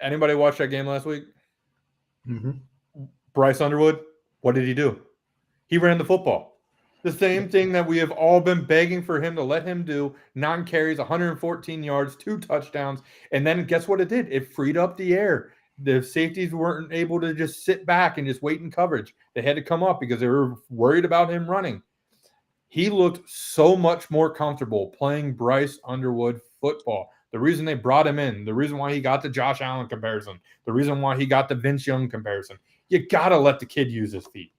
Anybody watch that game last week? Mm-hmm. Bryce Underwood, what did he do? He ran the football. The same thing that we have all been begging for him to let him do. 9 carries, 114 yards, 2 touchdowns. And then guess what it did? It freed up the air. The safeties weren't able to just sit back and just wait in coverage. They had to come up because they were worried about him running. He looked so much more comfortable playing Bryce Underwood football. The reason they brought him in, the reason why he got the Josh Allen comparison, the reason why he got the Vince Young comparison, you got to let the kid use his feet.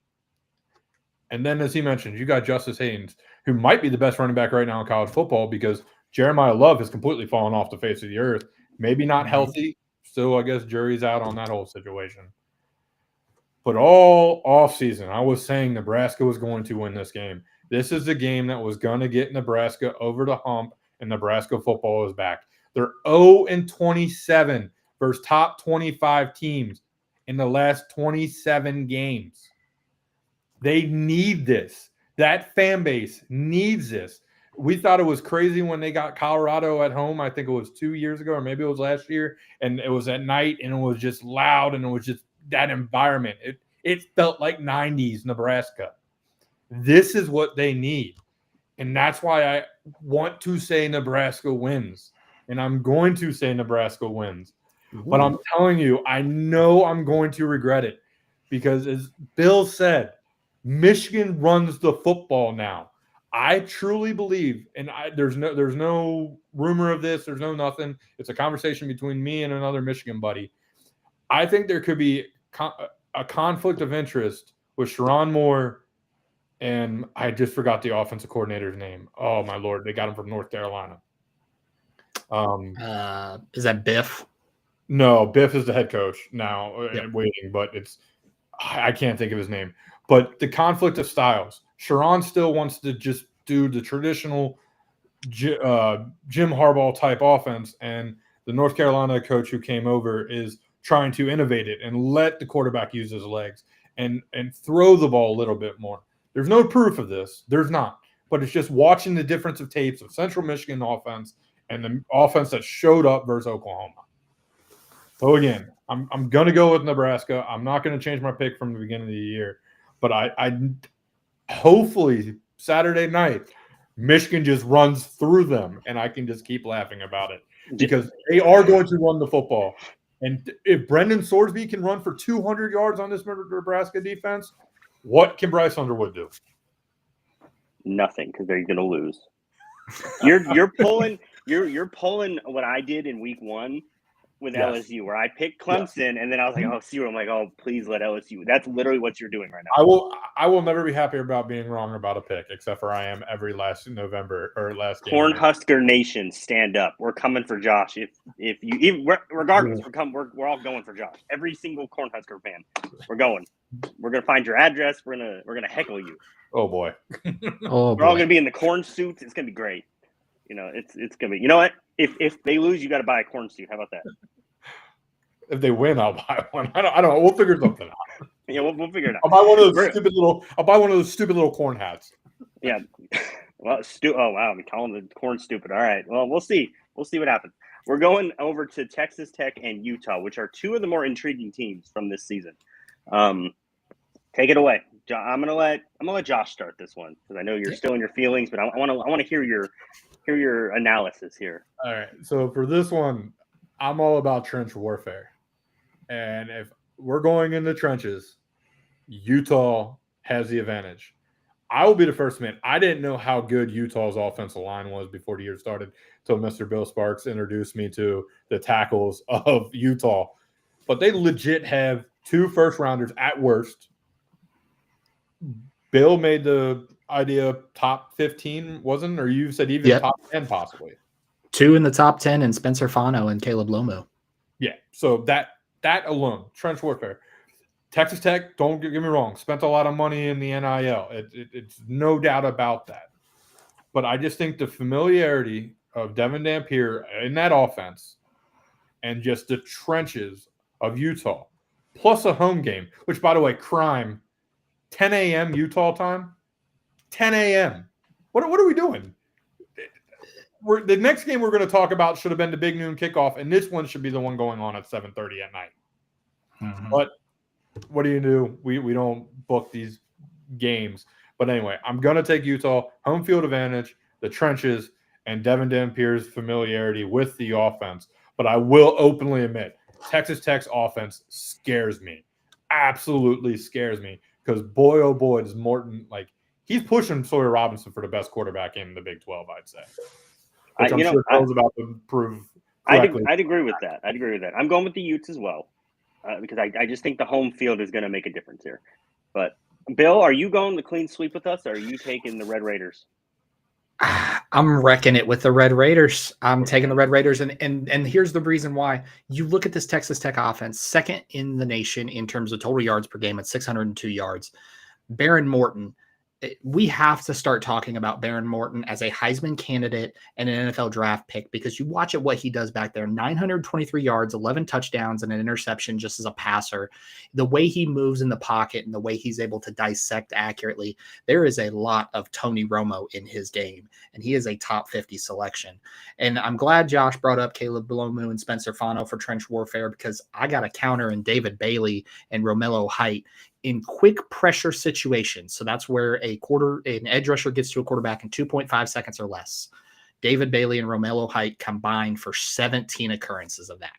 And then, as he mentioned, you got Justice Haynes, who might be the best running back right now in college football because Jeremiah Love has completely fallen off the face of the earth. Maybe not healthy. Still, I guess jury's out on that whole situation. But all offseason, I was saying Nebraska was going to win this game. This is the game that was going to get Nebraska over the hump, and Nebraska football is back. They're 0-27 versus top 25 teams in the last 27 games. They need this. That fan base needs this. We thought it was crazy when they got Colorado at home. I think it was 2 years ago, or maybe it was last year. And it was at night, and it was just loud, and it was just that environment. It felt like 90s Nebraska. This is what they need. And that's why I want to say Nebraska wins. And I'm going to say Nebraska wins. Ooh. But I'm telling you, I know I'm going to regret it. Because as Bill said, Michigan runs the football now. I truly believe, and there's no rumor of this, there's no nothing. It's a conversation between me and another Michigan buddy. I think there could be a conflict of interest with Sherrone Moore, and I just forgot the offensive coordinator's name. Oh my Lord, they got him from North Carolina. Is that Biff? No, Biff is the head coach now. Yep. Waiting, but I can't think of his name. But the conflict of styles. Sherrone still wants to just do the traditional Jim Harbaugh type offense, and the North Carolina coach who came over is trying to innovate it and let the quarterback use his legs and throw the ball a little bit more. There's no proof of this. There's not. But it's just watching the difference of tapes of Central Michigan offense and the offense that showed up versus Oklahoma. So, again, I'm going to go with Nebraska. I'm not going to change my pick from the beginning of the year. But hopefully Saturday night, Michigan just runs through them, and I can just keep laughing about it because they are going to run the football. And if Brendan Sorsby can run for 200 yards on this Nebraska defense, what can Bryce Underwood do? Nothing, because they're going to lose. You're pulling what I did in week 1 with LSU, where I picked Clemson, and then I was like, I'm like, oh, please let LSU. That's literally what you're doing right now. I will never be happy about being wrong about a pick, except for I am every last November or last game. Cornhusker Nation, stand up. We're coming for Josh. If you regardless, we're all going for Josh. Every single Cornhusker fan, we're going. We're gonna find your address. We're gonna heckle you. Oh boy. We're all gonna be in the corn suits. It's gonna be great. It's gonna be. You know what? If they lose, you got to buy a corn suit. How about that? If they win, I'll buy one. I don't know. We'll figure something out. Yeah, we'll figure it out. I'll buy one of those stupid little corn hats. Yeah. Well, oh wow, I'm calling the corn stupid. All right. Well, we'll see. We'll see what happens. We're going over to Texas Tech and Utah, which are two of the more intriguing teams from this season. Take it away. I'm gonna let Josh start this one because I know you're still in your feelings, but I want to hear your analysis here. All right. So for this one, I'm all about trench warfare. And if we're going in the trenches, Utah has the advantage. I will be the first to admit, I didn't know how good Utah's offensive line was before the year started until Mr. Bill Sparks introduced me to the tackles of Utah. But they legit have 2 first-rounders at worst. Bill made the idea top 15, wasn't? Or you said even top 10 possibly. 2 in the top 10 and Spencer Fano and Caleb Lomo. Yeah, so that alone, trench warfare. Texas Tech, don't get me wrong, spent a lot of money in the NIL. It's no doubt about that. But I just think the familiarity of Devin Dampier in that offense and just the trenches of Utah, plus a home game, which, by the way, crime, 10 a.m. Utah time, 10 a.m. What are we doing? The next game we're going to talk about should have been the big noon kickoff, and this one should be the one going on at 7:30 at night. Mm-hmm. But what do? We don't book these games. But anyway, I'm going to take Utah, home field advantage, the trenches, and Devin Dampier's familiarity with the offense. But I will openly admit, Texas Tech's offense scares me. Absolutely scares me. Because boy, oh boy, does Morton, he's pushing Sawyer Robinson for the best quarterback in the Big 12, I'd say. Which I'm sure Phil's about to prove correctly. I'd agree with that. I'm going with the Utes as well because I just think the home field is going to make a difference here. But, Bill, are you going the clean sweep with us, or are you taking the Red Raiders? I'm wrecking it with the Red Raiders. I'm taking the Red Raiders, and here's the reason why. You look at this Texas Tech offense, second in the nation in terms of total yards per game at 602 yards. Baron Morton, we have to start talking about Baron Morton as a Heisman candidate and an NFL draft pick because you watch at what he does back there, 923 yards, 11 touchdowns, and an interception just as a passer. The way he moves in the pocket and the way he's able to dissect accurately, there is a lot of Tony Romo in his game, and he is a top 50 selection. And I'm glad Josh brought up Caleb Lomu and Spencer Fano for trench warfare because I got a counter in David Bailey and Romello Height in quick pressure situations. So that's where an edge rusher gets to a quarterback in 2.5 seconds or less. David Bailey and Romello Height combined for 17 occurrences of that.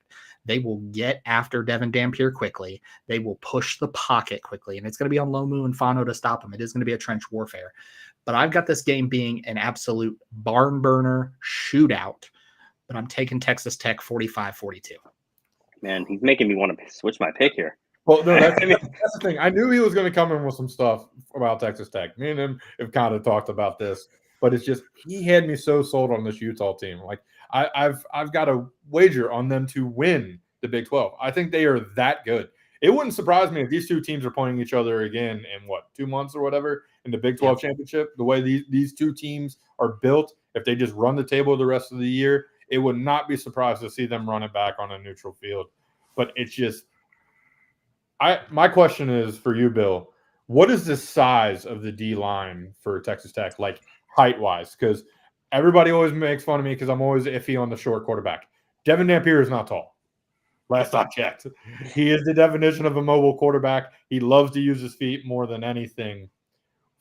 They will get after Devin Dampier quickly. They will push the pocket quickly, and it's going to be on Lomu and Fano to stop them. It is going to be a trench warfare. But I've got this game being an absolute barn burner shootout, but I'm taking Texas Tech 45-42. Man, he's making me want to switch my pick here. Well, no, that's the thing. I knew he was going to come in with some stuff about Texas Tech. Me and him have kind of talked about this, but it's just he had me so sold on this Utah team. I've got a wager on them to win the Big 12. I think they are that good. It wouldn't surprise me if these two teams are playing each other again in 2 months or whatever in the Big 12 championship. The way these two teams are built, if they just run the table the rest of the year, it would not be surprised to see them run it back on a neutral field. But it's just. My question is for you, Bill. What is the size of the D line for Texas Tech, height wise? Because everybody always makes fun of me because I'm always iffy on the short quarterback. Devin Dampier is not tall. Last I checked, he is the definition of a mobile quarterback. He loves to use his feet more than anything.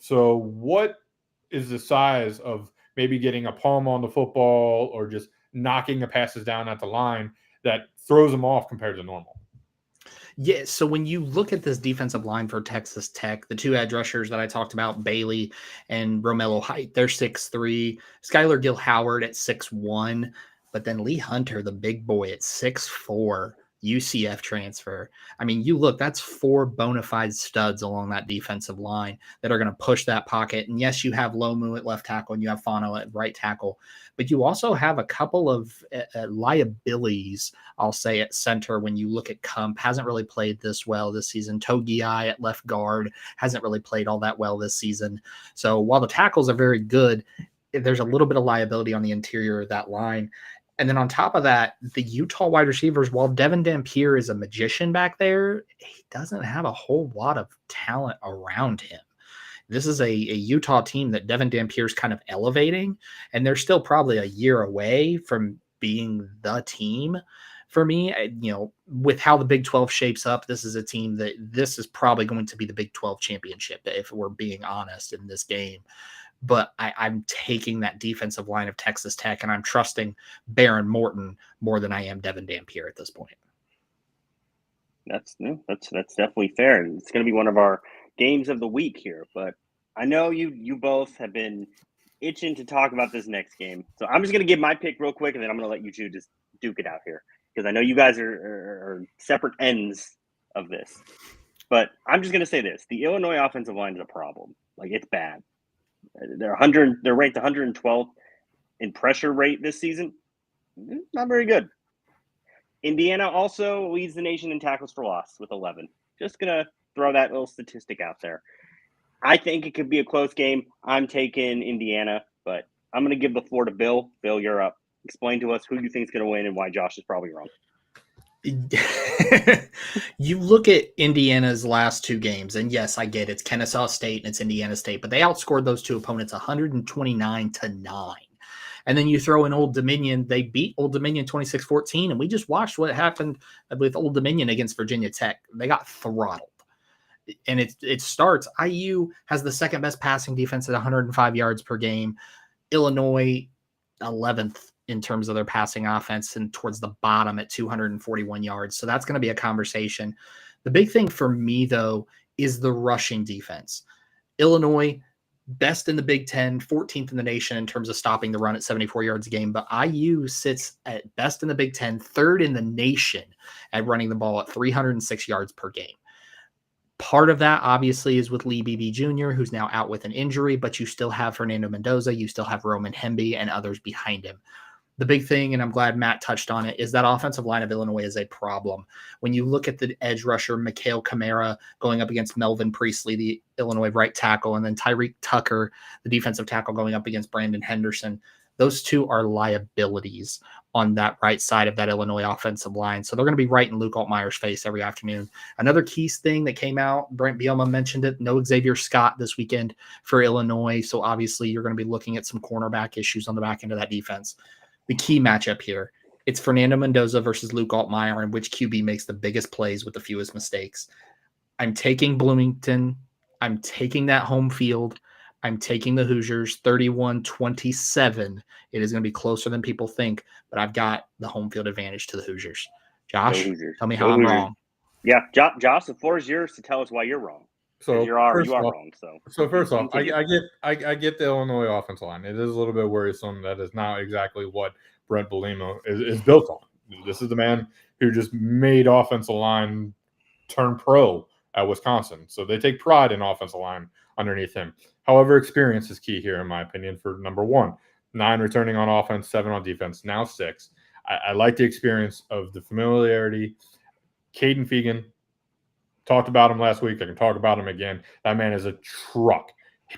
So what is the size of maybe getting a palm on the football or just knocking the passes down at the line that throws them off compared to normal? Yeah, so when you look at this defensive line for Texas Tech, the two edge rushers that I talked about, Bailey and Romello Height, they're 6'3". Skylar Gill Howard at 6'1", but then Lee Hunter, the big boy, at 6'4", UCF transfer. I mean, you look, that's 4 bona fide studs along that defensive line that are going to push that pocket. And yes, you have Lomu at left tackle and you have Fano at right tackle, but you also have a couple of liabilities, I'll say, at center. When you look at Kump, hasn't really played this well this season. Togiai at left guard hasn't really played all that well this season. So while the tackles are very good, there's a little bit of liability on the interior of that line. And then on top of that, the Utah wide receivers, while Devin Dampier is a magician back there, he doesn't have a whole lot of talent around him. This is a Utah team that Devin Dampier is kind of elevating, and they're still probably a year away from being the team. For me, with how the Big 12 shapes up, this is a team that this is probably going to be the Big 12 championship, if we're being honest, in this game. But I'm taking that defensive line of Texas Tech, and I'm trusting Baron Morton more than I am Devin Dampier at this point. That's definitely fair. It's going to be one of our games of the week here, but I know you both have been itching to talk about this next game. So I'm just going to give my pick real quick, and then I'm going to let you two just duke it out here, because I know you guys are separate ends of this. But I'm just going to say this. The Illinois offensive line is a problem. Like, it's bad. They're ranked 112th in pressure rate this season. Not very good. Indiana also leads the nation in tackles for loss with 11. Just going to throw that little statistic out there. I think it could be a close game. I'm taking Indiana, but I'm going to give the floor to Bill. Bill, you're up. Explain to us who you think is going to win and why Josh is probably wrong. You look at Indiana's last 2 games, and yes, I get it's Kennesaw State and it's Indiana State, but they outscored those 2 opponents 129-9. And then you throw in Old Dominion. They beat Old Dominion 26-14, and we just watched what happened with Old Dominion against Virginia Tech. They got throttled. And it starts. IU has the second best passing defense at 105 yards per game. Illinois, 11th in terms of their passing offense, and towards the bottom at 241 yards. So that's going to be a conversation. The big thing for me, though, is the rushing defense. Illinois, best in the Big Ten, 14th in the nation in terms of stopping the run at 74 yards a game. But IU sits at best in the Big Ten, 3rd in the nation at running the ball at 306 yards per game. Part of that, obviously, is with Lee Beebe Jr., who's now out with an injury, but you still have Fernando Mendoza, you still have Roman Hemby, and others behind him. The big thing, and I'm glad Matt touched on it, is that offensive line of Illinois is a problem. When you look at the edge rusher, Mikhail Kamara, going up against Melvin Priestley, the Illinois right tackle, and then Tyreek Tucker, the defensive tackle, going up against Brandon Henderson, those two are liabilities on that right side of that Illinois offensive line. So they're going to be right in Luke Altmaier's face every afternoon. Another key thing that came out, Brent Bielema mentioned it, no Xavier Scott this weekend for Illinois. So obviously you're going to be looking at some cornerback issues on the back end of that defense. The key matchup here, it's Fernando Mendoza versus Luke Altmaier, and which QB makes the biggest plays with the fewest mistakes. I'm taking Bloomington. I'm taking that home field. I'm taking the Hoosiers 31-27. It is going to be closer than people think, but I've got the home field advantage to the Hoosiers. Josh, tell me how I'm wrong. Yeah, Josh, the floor is yours to tell us why you're wrong. So you are wrong. So first off, I get the Illinois offensive line. It is a little bit worrisome. That is not exactly what Brent Bielema is built on. This is the man who just made offensive line turn pro at Wisconsin. So they take pride in offensive line underneath him. However, experience is key here, in my opinion, for number 1. 9 returning on offense, 7 on defense, now 6. I like the experience of the familiarity. Caden Fegan, talked about him last week. I can talk about him again. That man is a truck.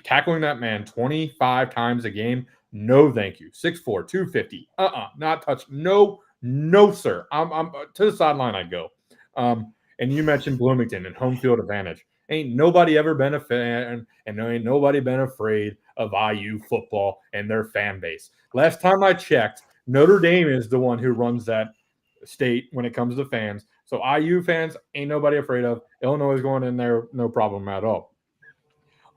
Tackling that man 25 times a game, no thank you. 6'4", 250. Not touch. No, sir. I'm to the sideline I go. And you mentioned Bloomington and home field advantage. Ain't nobody ever been a fan, and ain't nobody been afraid of IU football and their fan base. Last time I checked, Notre Dame is the one who runs that state when it comes to fans. So IU fans ain't nobody afraid of. Illinois is going in there, no problem at all.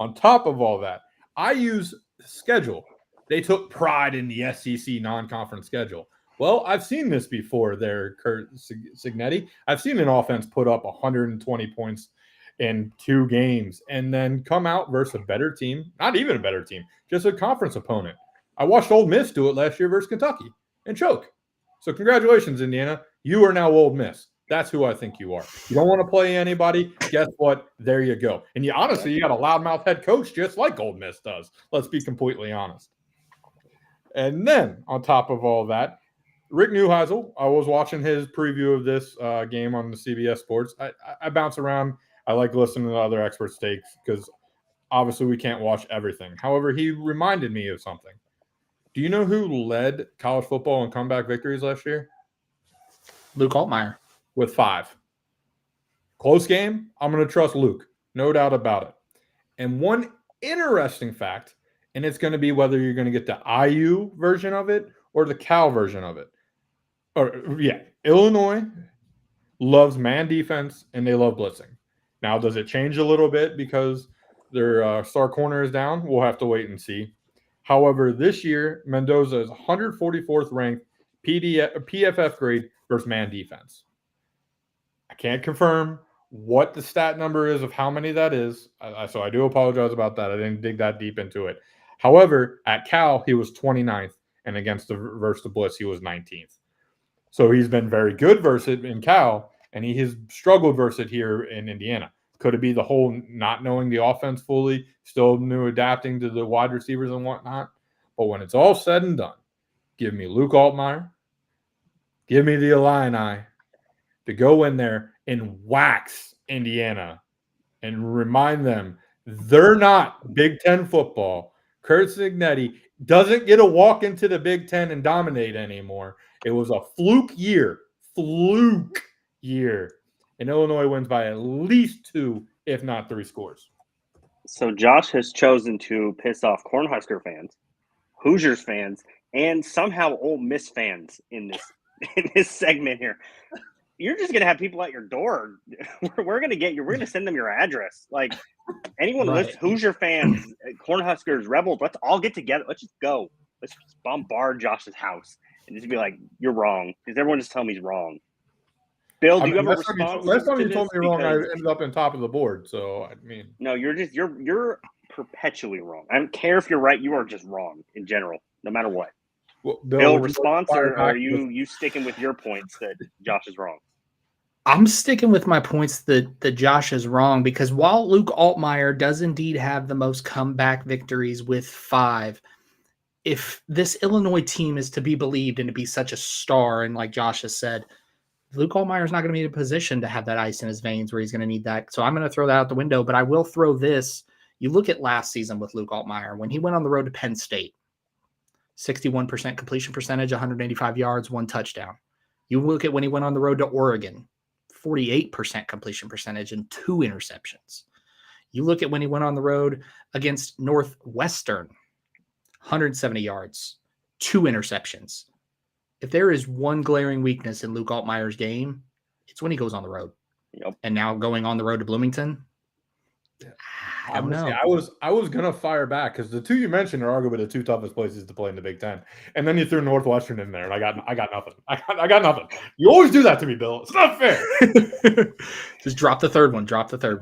On top of all that, IU's schedule, they took pride in the SEC non-conference schedule. Well, I've seen this before there, Kurt Signetti. I've seen an offense put up 120 points in 2 games and then come out versus a better team, not even a better team, just a conference opponent. I watched Ole Miss do it last year versus Kentucky and choke. So congratulations, Indiana. You are now Ole Miss. That's who I think you are. You don't want to play anybody. Guess what? There you go. And you honestly, you got a loudmouth head coach just like Ole Miss does. Let's be completely honest. And then on top of all that, Rick Neuheisel, I was watching his preview of this game on the CBS Sports. I bounce around. I like listening to other experts' takes because obviously we can't watch everything. However, he reminded me of something. Do you know who led college football in comeback victories last year? Luke Altmaier. With 5. Close game. I'm going to trust Luke. No doubt about it. And one interesting fact, and it's going to be whether you're going to get the IU version of it or the Cal version of it. Illinois loves man defense and they love blitzing. Now, does it change a little bit because their star corner is down? We'll have to wait and see. However, this year, Mendoza is 144th ranked PFF grade versus man defense. I can't confirm what the stat number is of how many that is, so I do apologize about that. I didn't dig that deep into it. However, at Cal, he was 29th, and versus the blitz, he was 19th. So he's been very good versus it in Cal, and he has struggled versus it here in Indiana. Could it be the whole not knowing the offense fully, still new adapting to the wide receivers and whatnot? But when it's all said and done, give me Luke Altmaier, give me the Illini to go in there and wax Indiana and remind them they're not Big Ten football. Kurt Signetti doesn't get to walk into the Big Ten and dominate anymore. It was a fluke year. And Illinois wins by at least 2, if not 3 scores. So Josh has chosen to piss off Cornhusker fans, Hoosiers fans, and somehow Ole Miss fans in this segment here. You're just gonna have people at your door. We're gonna send them your address. Like anyone lists Hoosier fans, Cornhuskers, Rebels, let's all get together. Let's just go. Let's just bombard Josh's house and just be like, you're wrong. Because everyone just tell me he's wrong. Bill, do you have a response? Last time you told me wrong, I ended up in top of the board. So I mean, no, you're perpetually wrong. I don't care if you're right. You are just wrong in general, no matter what. Well, Bill, response, or are you sticking with your points that Josh is wrong? I'm sticking with my points that Josh is wrong, because while Luke Altmaier does indeed have the most comeback victories with 5, if this Illinois team is to be believed and to be such a star, and like Josh has said, Luke Altmaier is not going to be in a position to have that ice in his veins where he's going to need that. So I'm going to throw that out the window, but I will throw this. You look at last season with Luke Altmaier, when he went on the road to Penn State, 61% completion percentage, 185 yards, 1 touchdown. You look at when he went on the road to Oregon, 48% completion percentage and 2 interceptions. You look at when he went on the road against Northwestern, 170 yards, 2 interceptions. If there is one glaring weakness in Luke Altmaier's game, it's when he goes on the road. Yep. And now going on the road to Bloomington, I don't know. I was gonna fire back because the 2 you mentioned are arguably the 2 toughest places to play in the Big Ten, and then you threw Northwestern in there, and I got nothing. I got nothing. You always do that to me, Bill. It's not fair. Just drop the third one.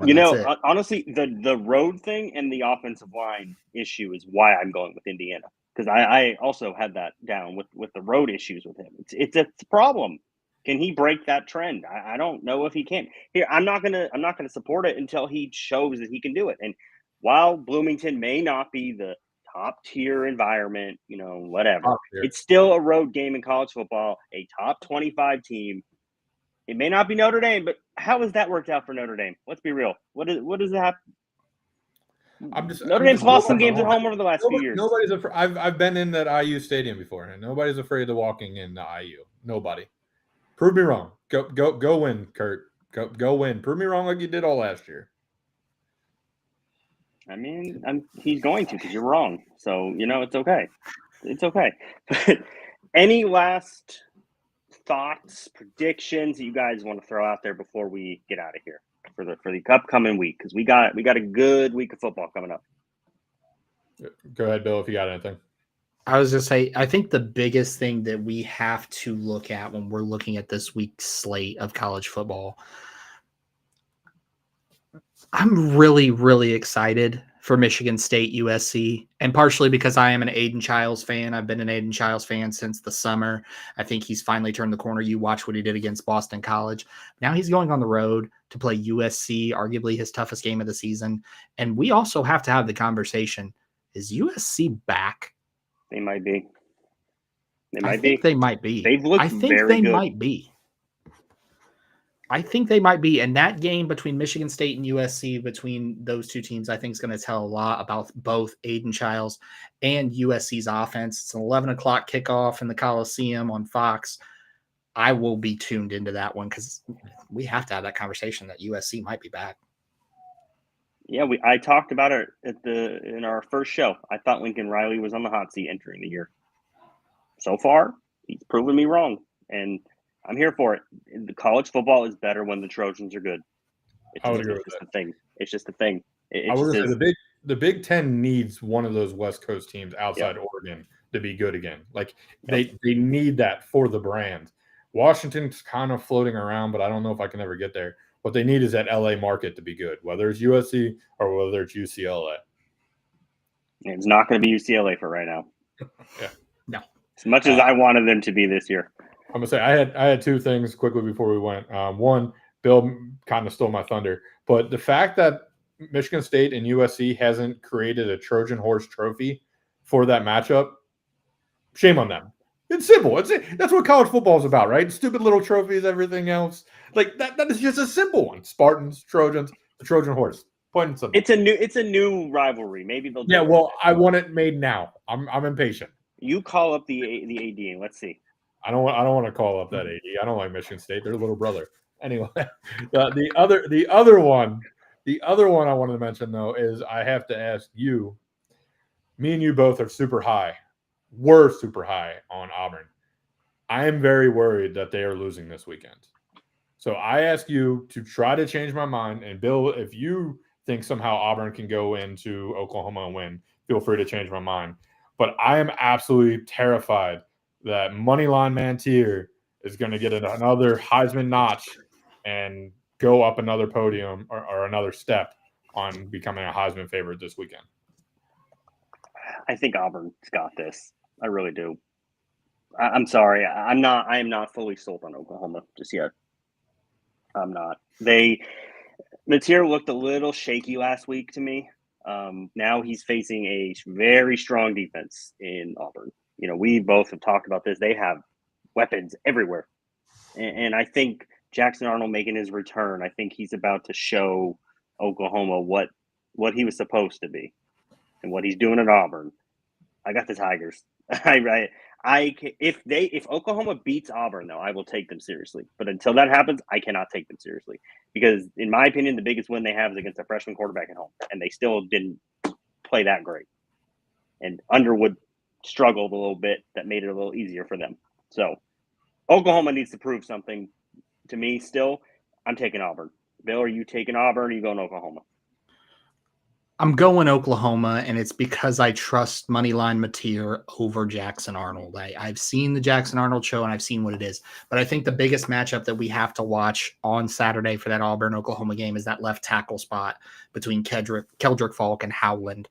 You know, honestly, the road thing and the offensive line issue is why I'm going with Indiana, because I also had that down with the road issues with him. It's a problem. Can he break that trend? I don't know if he can. Here, I'm not gonna support it until he shows that he can do it. And while Bloomington may not be the top tier environment, whatever, it's still a road game in college football, a top 25 team. It may not be Notre Dame, but how has that worked out for Notre Dame? Let's be real. What does that happen? Notre Dame's lost some games at home over the last few years. Nobody's afraid. I've been in that IU stadium before, and nobody's afraid of walking in the IU. Nobody. Prove me wrong. Go win, Kurt. Go win. Prove me wrong like you did all last year. I mean, he's going to, because you're wrong. So, it's okay. It's okay. But any last thoughts, predictions that you guys want to throw out there before we get out of here? for the upcoming week, because we got a good week of football coming up. Go ahead, Bill, if you got anything. I was going to say, I think the biggest thing that we have to look at when we're looking at this week's slate of college football, I'm really, really excited for Michigan State USC, and partially because I am an Aiden Childs fan. I've been an Aiden Childs fan since the summer. I think he's finally turned the corner. You watch what he did against Boston College. Now he's going on the road to play USC, arguably his toughest game of the season. And we also have to have the conversation, is USC back? They might be. I think they might be. They've looked I think very they good. might be. I think they might be. And that game between Michigan State and USC, between those two teams, I think is going to tell a lot about both Aiden Childs and USC's offense. It's an 11 o'clock kickoff in the Coliseum on Fox. I will be tuned into that one because we have to have that conversation that USC might be back. Yeah, I talked about it in our first show. I thought Lincoln Riley was on the hot seat entering the year. So far, he's proven me wrong, and I'm here for it. The college football is better when the Trojans are good. It's just a thing. It's just a thing. I was going to say the Big Ten needs one of those West Coast teams outside Oregon to be good again. Like they need that for the brand. Washington's kind of floating around, but I don't know if I can ever get there. What they need is that LA market to be good, whether it's USC or whether it's UCLA. It's not going to be UCLA for right now. Yeah. No. As much as I wanted them to be this year. I'm going to say I had two things quickly before we went. One, Bill kind of stole my thunder, but the fact that Michigan State and USC hasn't created a Trojan horse trophy for that matchup, shame on them. It's simple. That's what college football is about, right? Stupid little trophies, everything else. Like that is just a simple one. Spartans, Trojans, the Trojan horse. Plain and simple. It's a new rivalry. Maybe they'll do it. Well, I want it made now. I'm impatient. You call up the AD and let's see. I don't want to call up that AD. I don't like Michigan State. They're a little brother. Anyway, the other one I wanted to mention though is I have to ask you. Me and you both are super high. We're super high on Auburn. I am very worried that they are losing this weekend. So I ask you to try to change my mind. And Bill, if you think somehow Auburn can go into Oklahoma and win, feel free to change my mind. But I am absolutely terrified that Moneyline Mantier is going to get another Heisman notch and go up another podium or another step on becoming a Heisman favorite this weekend. I think Auburn's got this. I really do. I'm sorry. I am not fully sold on Oklahoma just yet. I'm not. Mantier looked a little shaky last week to me. Now he's facing a very strong defense in Auburn. You know, we both have talked about this. They have weapons everywhere. And I think Jackson Arnold making his return, I think he's about to show Oklahoma what he was supposed to be and what he's doing at Auburn. I got the Tigers. If Oklahoma beats Auburn, though, I will take them seriously. But until that happens, I cannot take them seriously because, in my opinion, the biggest win they have is against a freshman quarterback at home, and they still didn't play that great. And Underwood struggled a little bit. That made it a little easier for them. So Oklahoma needs to prove something to me. Still, I'm taking Auburn. Bill, are you taking Auburn? Or are you going Oklahoma? I'm going Oklahoma, and it's because I trust Moneyline Mantier over Jackson Arnold. I've seen the Jackson Arnold show, and I've seen what it is. But I think the biggest matchup that we have to watch on Saturday for that Auburn-Oklahoma game is that left tackle spot between Keldrick Falk and Howland.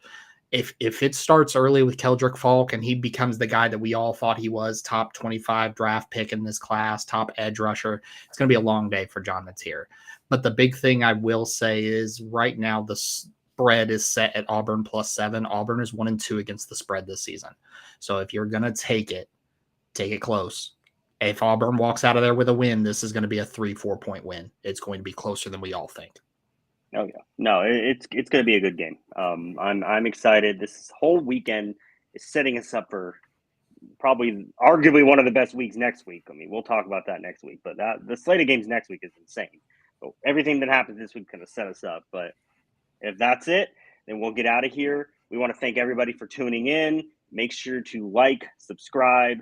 If it starts early with Keldrick Falk and he becomes the guy that we all thought he was, top 25 draft pick in this class, top edge rusher, it's going to be a long day for John Mantier. But the big thing I will say is right now the spread is set at Auburn +7. Auburn is 1-2 against the spread this season. So if you're going to take it close. If Auburn walks out of there with a win, this is going to be a 3-4 point win. It's going to be closer than we all think. Oh yeah, no, it's going to be a good game. I'm excited. This whole weekend is setting us up for probably arguably one of the best weeks next week. I mean, we'll talk about that next week, but the slate of games next week is insane. So everything that happens this week kind of set us up. But if that's it, then we'll get out of here. We want to thank everybody for tuning in. Make sure to like, subscribe,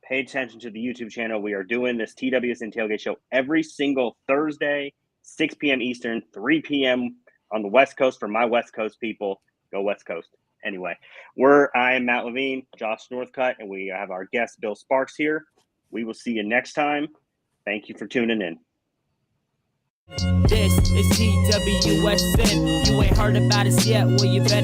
pay attention to the YouTube channel. We are doing this TWSN Tailgate show every single Thursday 6 p.m. Eastern, 3 p.m. on the West Coast for my West Coast people. Go West Coast. Anyway, I am Matt Levine, Josh Northcutt, and we have our guest, Bill Sparks, here. We will see you next time. Thank you for tuning in. This is TWSN. You ain't heard about us yet, well, you better.